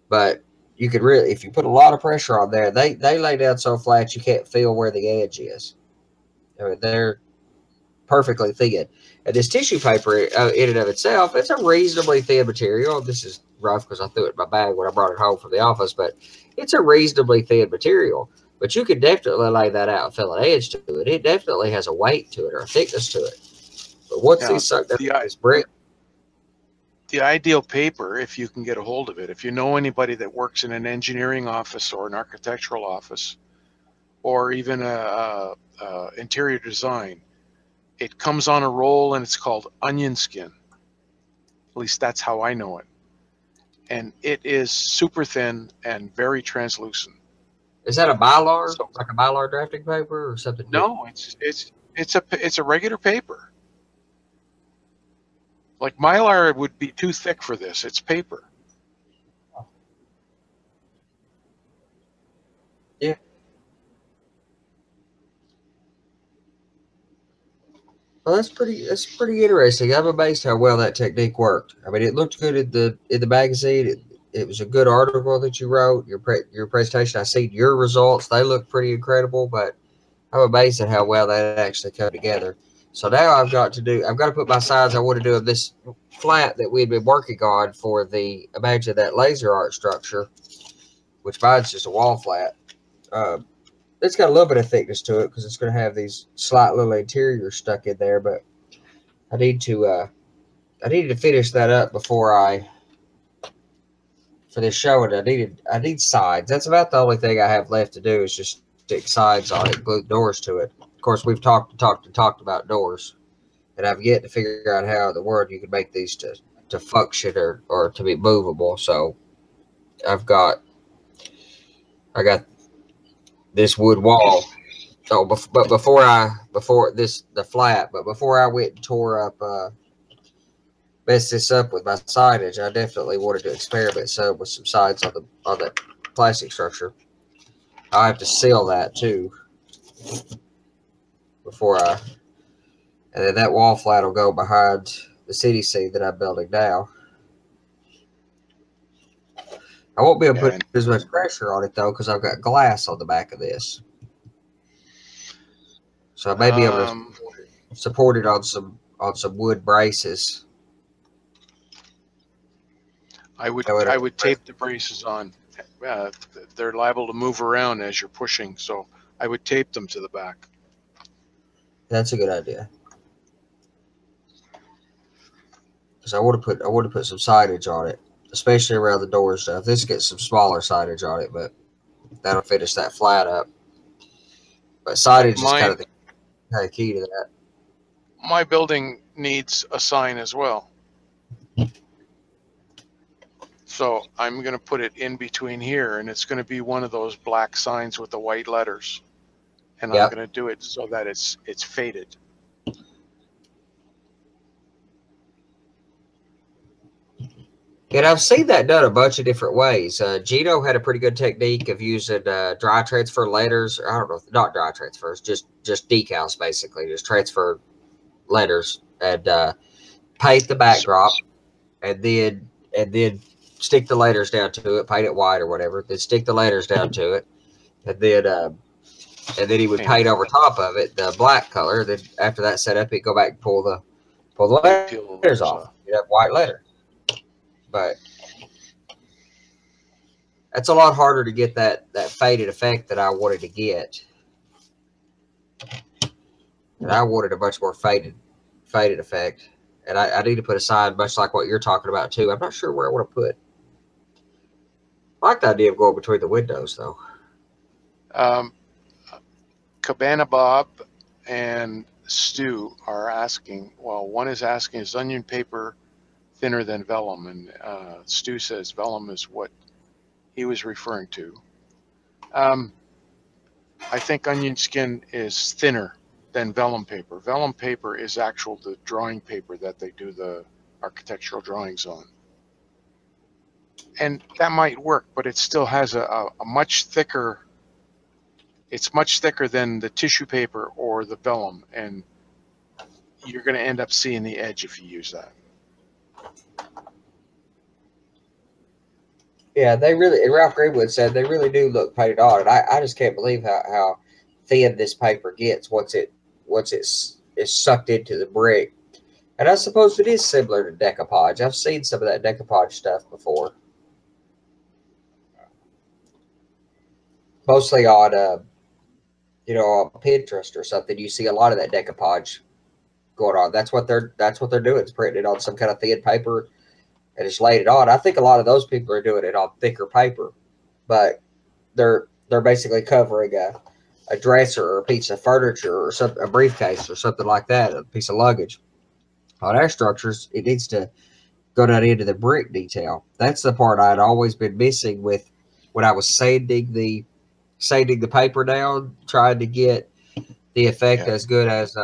But you could really, if you put a lot of pressure on there, they lay down so flat you can't feel where the edge is. I mean, they're perfectly thin. And this tissue paper, in and of itself, it's a reasonably thin material. This is rough because I threw it in my bag when I brought it home from the office, but it's a reasonably thin material. But you could definitely lay that out and feel an edge to it. It definitely has a weight to it or a thickness to it. But once these suck down this brick, the ideal paper, if you can get a hold of it, if you know anybody that works in an engineering office or an architectural office, or even a interior design, it comes on a roll and it's called onion skin. At least that's how I know it. And it is super thin and very translucent. Is that a Mylar, like a Mylar drafting paper or something? No, it's a regular paper. Like Mylar would be too thick for this. It's paper. Yeah. Well, that's pretty interesting. I'm amazed how well that technique worked. I mean, it looked good in the magazine. It was a good article that you wrote. Your presentation. I seen your results. They look pretty incredible. But I'm amazed at how well that actually come together. So now I've got to put my signs I want to do of this flat that we'd been working on for the Imagine That laser art structure, which mine's just a wall flat. It's got a little bit of thickness to it because it's going to have these slight little interiors stuck in there, but I needed to finish that up for this show, and I need sides. That's about the only thing I have left to do is just stick sides on it, glue doors to it. Of course, we've talked about doors, and I've yet to figure out how in the world you can make these to function or to be movable. So I got this wood wall. So, but before I went and tore up, messed this up with my signage, I definitely wanted to experiment some with some signs on the plastic structure. I have to seal that too and then that wall flat will go behind the CDC that I'm building now. I won't be able to put as much pressure on it though because I've got glass on the back of this, so I may be able to support it on some wood braces. I would tape the braces on. They're liable to move around as you're pushing, so I would tape them to the back. That's a good idea. Because I want to put some signage on it, especially around the door and stuff. This gets some smaller signage on it, but that'll finish that flat up. But signage is kind of the key to that. My building needs a sign as well. So I'm going to put it in between here, and it's going to be one of those black signs with the white letters. And I'm going to do it so that it's faded. And I've seen that done a bunch of different ways. Gino had a pretty good technique of using dry transfer letters. I don't know, not dry transfers, just decals basically, just transfer letters and paint the backdrop, and then stick the letters down to it, paint it white or whatever. Then stick the letters down to it, and then he would paint over top of it the black color. Then after that set up, he'd go back and pull the letters off. You'd have white letter. But that's a lot harder to get that faded effect that I wanted to get. And I wanted a much more faded effect. And I need to put a sign much like what you're talking about too. I'm not sure where I want to put. I like the idea of going between the windows though. Cabana Bob and Stu are asking, well, one is asking, is onion paper thinner than vellum? And Stu says vellum is what he was referring to. I think onion skin is thinner than vellum paper. Vellum paper is the drawing paper that they do the architectural drawings on. And that might work, but it still has a much thicker, it's much thicker than the tissue paper or the vellum, and you're going to end up seeing the edge if you use that. Yeah, they really, and Ralph Greenwood said they really do look painted on. And I just can't believe how thin this paper gets once it's sucked into the brick. And I suppose it is similar to decoupage. I've seen some of that decoupage stuff before. Mostly on, on Pinterest or something. You see a lot of that decoupage going on. That's what they're doing. It's printing it on some kind of thin paper and just laid it on. I think a lot of those people are doing it on thicker paper, but they're basically covering a dresser or a piece of furniture or a briefcase or something like that, a piece of luggage. On our structures, it needs to go down into the brick detail. That's the part I'd always been missing with when I was sanding the paper down, trying to get the effect as good as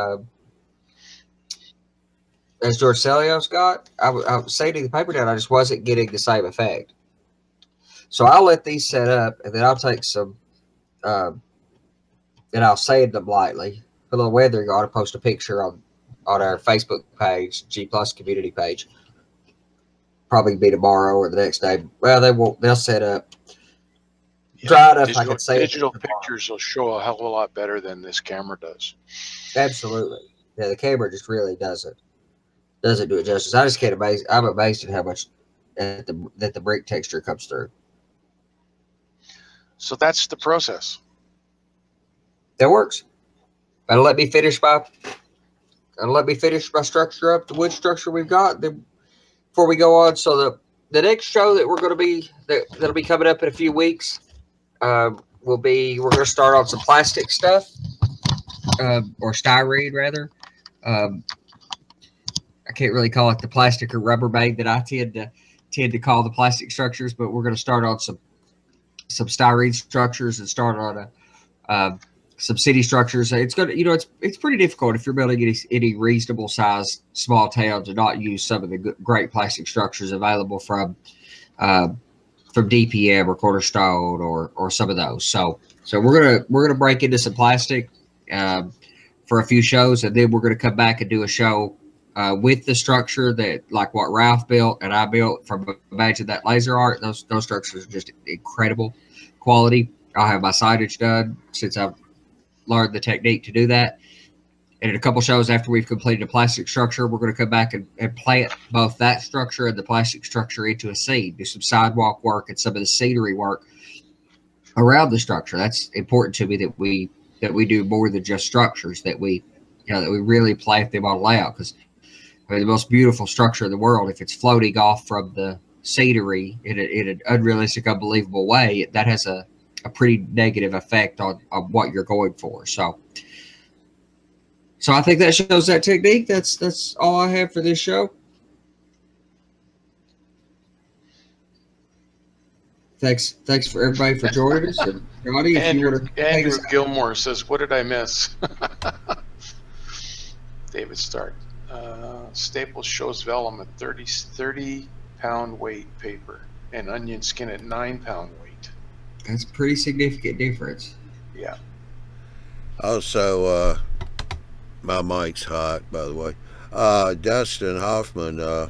George Celios got. I was sanding the paper down. I just wasn't getting the same effect. So I'll let these set up, and then I'll take some, and I'll sand them lightly. Put a little weathering on and post a picture on our Facebook page, G Plus community page. Probably be tomorrow or the next day. Well, they won't. They'll set up. Dry enough, I could say digital pictures will show a hell of a lot better than this camera does. Absolutely. Yeah, the camera just really doesn't do it justice. I just can't amazed. I'm amazed at how much that the brick texture comes through. So that's the process. That works. That'll let me finish my structure up, the wood structure we've got. Then before we go on, so the next show that that'll be coming up in a few weeks. We're going to start on some plastic stuff, or styrene rather. I can't really call it the plastic or Rubbermaid that I tend to call the plastic structures, but we're going to start on some styrene structures and start on some city structures. It's going to, it's pretty difficult if you're building any reasonable size small town to not use some of the great plastic structures available from DPM or Cornerstone or some of those. So we're gonna break into some plastic for a few shows, and then we're gonna come back and do a show with the structure that, like what Ralph built and I built from Imagine That Laser Art. Those structures are just incredible quality. I'll have my signage done since I've learned the technique to do that. And in a couple shows after we've completed a plastic structure, we're going to come back and plant both that structure and the plastic structure into a scene, do some sidewalk work and some of the scenery work around the structure. That's important to me that we do more than just structures, that we really plant them on layout. Because the most beautiful structure in the world, if it's floating off from the scenery in an unrealistic, unbelievable way, that has a pretty negative effect on what you're going for. So I think that shows that technique. That's all I have for this show. Thanks for everybody for joining us. And Johnny, Andrew Gilmore says, "What did I miss?" David Stark. Staples shows vellum at 30 pound weight paper and onion skin at 9-pound weight. That's a pretty significant difference. Yeah. Also, my mic's hot, by the way. Dustin Hoffman,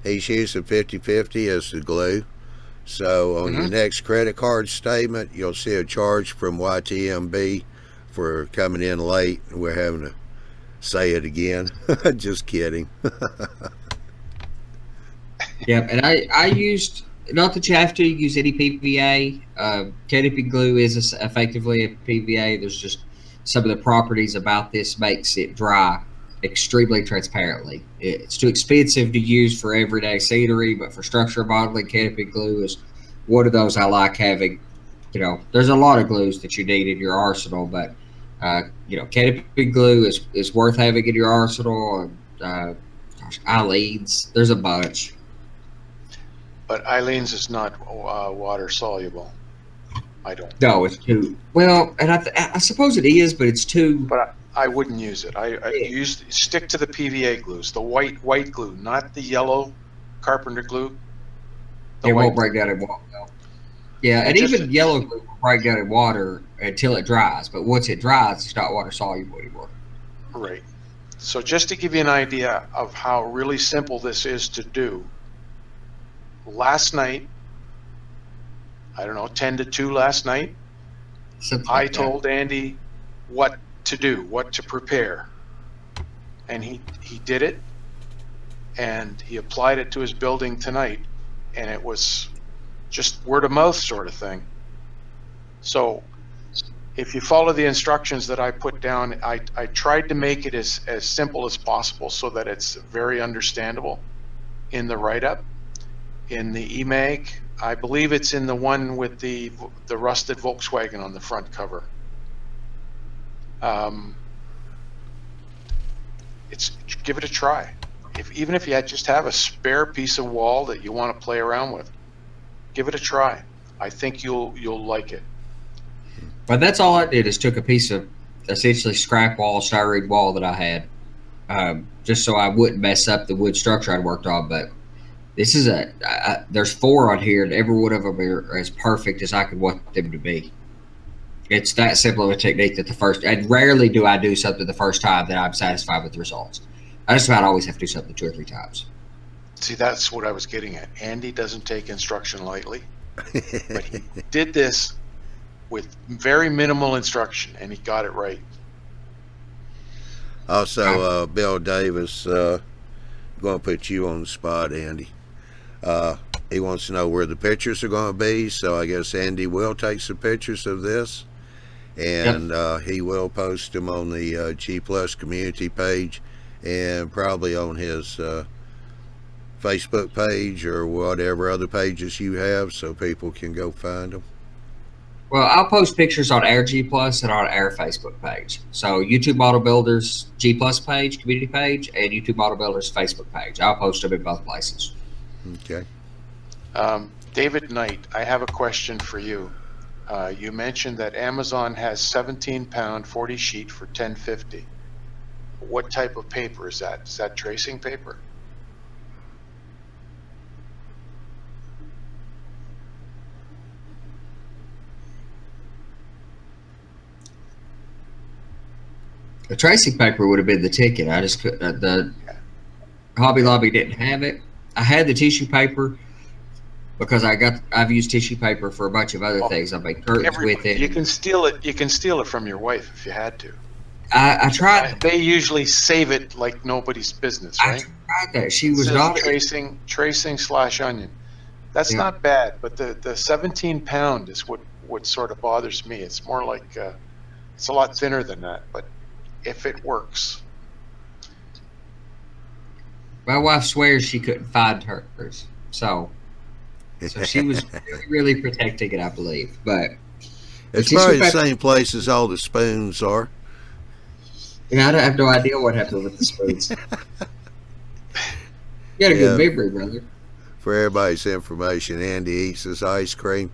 he's using 50/50 as the glue. So on your next credit card statement, you'll see a charge from YTMB for coming in late. We're having to say it again. Just kidding. Yep, and I used, not that you have to use any PVA. KDP glue is effectively a PVA. There's just some of the properties about this makes it dry extremely transparently. It's too expensive to use for everyday scenery, but for structure modeling, KDP glue is one of those I like having. You know, there's a lot of glues that you need in your arsenal, but you know, KDP glue is worth having in your arsenal. Gosh, Eileen's, there's a bunch. But Eileen's is not water soluble. I don't. No, it's too well, and I suppose it is, but it's too. But I wouldn't use it. I stick to the PVA glues, the white glue, not the yellow carpenter glue. It won't break down in water. Yeah, and even yellow glue will break down in water until it dries. But once it dries, it's not water soluble anymore. Right. So just to give you an idea of how really simple this is to do, last night, I don't know, 10 to 2 last night, I told Andy what to do, what to prepare. And he did it, and he applied it to his building tonight, and it was just word of mouth sort of thing. So if you follow the instructions that I put down, I tried to make it as simple as possible so that it's very understandable in the write-up. In the EMAG, I believe it's in the one with the rusted Volkswagen on the front cover. Give it a try. Even if you just have a spare piece of wall that you want to play around with, give it a try. I think you'll like it. But that's all I did is took a piece of essentially scrap wall, styrene wall that I had, just so I wouldn't mess up the wood structure I'd worked on. But this is there's 4 on here, and every one of them are as perfect as I could want them to be. It's that simple of a technique that and rarely do I do something the first time that I'm satisfied with the results. I just about always have to do something 2 or 3 times. See, that's what I was getting at. Andy doesn't take instruction lightly, but he did this with very minimal instruction, and he got it right. Also, Bill Davis, going to put you on the spot, Andy. He wants to know where the pictures are going to be, so I guess Andy will take some pictures of this, and he will post them on the G Plus community page and probably on his Facebook page or whatever other pages you have, so people can go find them. Well, I'll post pictures on our G Plus and on our Facebook page. So YouTube Model Builders G Plus page, community page, and YouTube Model Builders Facebook page. I'll post them in both places. Okay. David Knight, I have a question for you. You mentioned that Amazon has 17-pound 40 sheet for $10.50. What type of paper is that? Is that tracing paper? The tracing paper would have been the ticket. I just couldn't. The Hobby Lobby didn't have it. I had the tissue paper because I've used tissue paper for a bunch of other things. I've made curtains with it. You can steal it. You can steal it from your wife if you had to. I tried. They usually save it like nobody's business, right? I tried that. She was not tracing/onion. That's not bad, but the 17-pound is what sort of bothers me. It's more like it's a lot thinner than that, but if it works. My wife swears she couldn't find hers, so she was really protecting it, I believe. But it's probably the same place as all the spoons are. Yeah, I have no idea what happened with the spoons. You got a good memory, brother. For everybody's information, Andy eats his ice cream,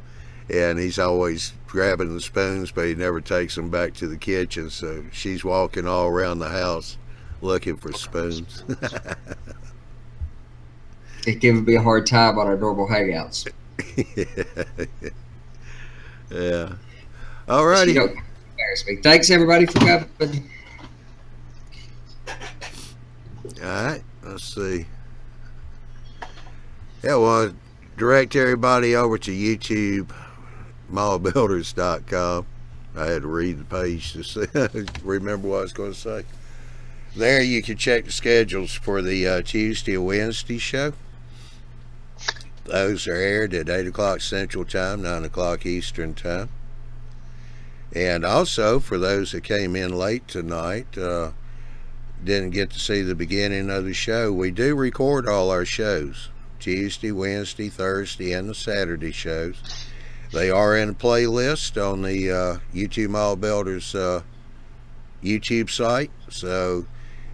and he's always grabbing the spoons, but he never takes them back to the kitchen, so she's walking all around the house looking for spoons. It giving me a hard time on our normal hangouts. Yeah. All righty. You don't embarrass me. Thanks everybody for coming. All right. Let's see. Yeah, well, direct everybody over to YouTube, mallbuilders.com. I had to read the page to see, remember what I was going to say. There you can check the schedules for the Tuesday and Wednesday show. Those are aired at 8 o'clock Central Time, 9 o'clock Eastern Time. And also, for those that came in late tonight, didn't get to see the beginning of the show, we do record all our shows. Tuesday, Wednesday, Thursday, and the Saturday shows. They are in a playlist on the YouTube Mall Builders YouTube site. So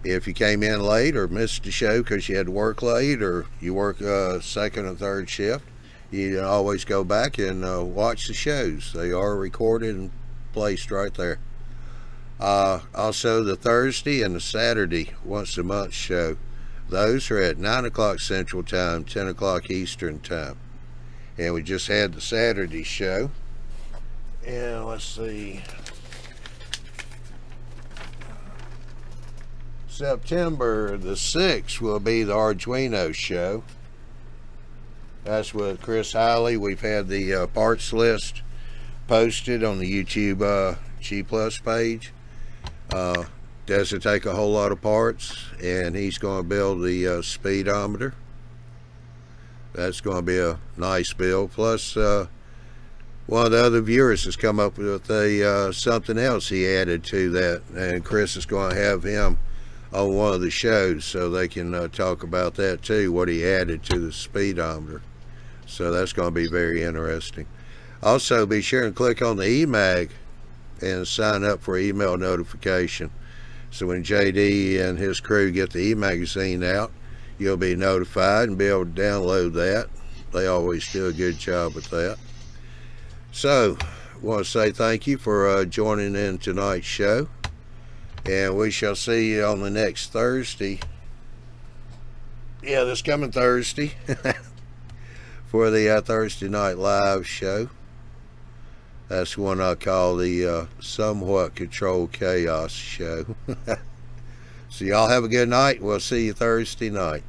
if you came in late or missed the show because you had to work late or you work second or third shift, you can always go back and watch the shows. They are recorded and placed right there. Also the Thursday and the Saturday once a month show, those are at 9 o'clock Central Time, 10 o'clock Eastern Time. And we just had the Saturday show. And let's see, September the 6th will be the Arduino show. That's with Chris Hale. We've had the parts list posted on the YouTube G Plus page. Doesn't take a whole lot of parts, and he's going to build the speedometer. That's going to be a nice build. Plus, one of the other viewers has come up with something else he added to that, and Chris is going to have him on one of the shows so they can talk about that too, what he added to the speedometer. So that's going to be very interesting. Also, be sure and click on the eMag and sign up for email notification. So when JD and his crew get the e-magazine out, you'll be notified and be able to download that. They always do a good job with that. So, I want to say thank you for joining in tonight's show. And we shall see you on the next Thursday. Yeah, this coming Thursday. For the Thursday Night Live show. That's one I call the Somewhat Controlled Chaos show. So y'all have a good night. We'll see you Thursday night.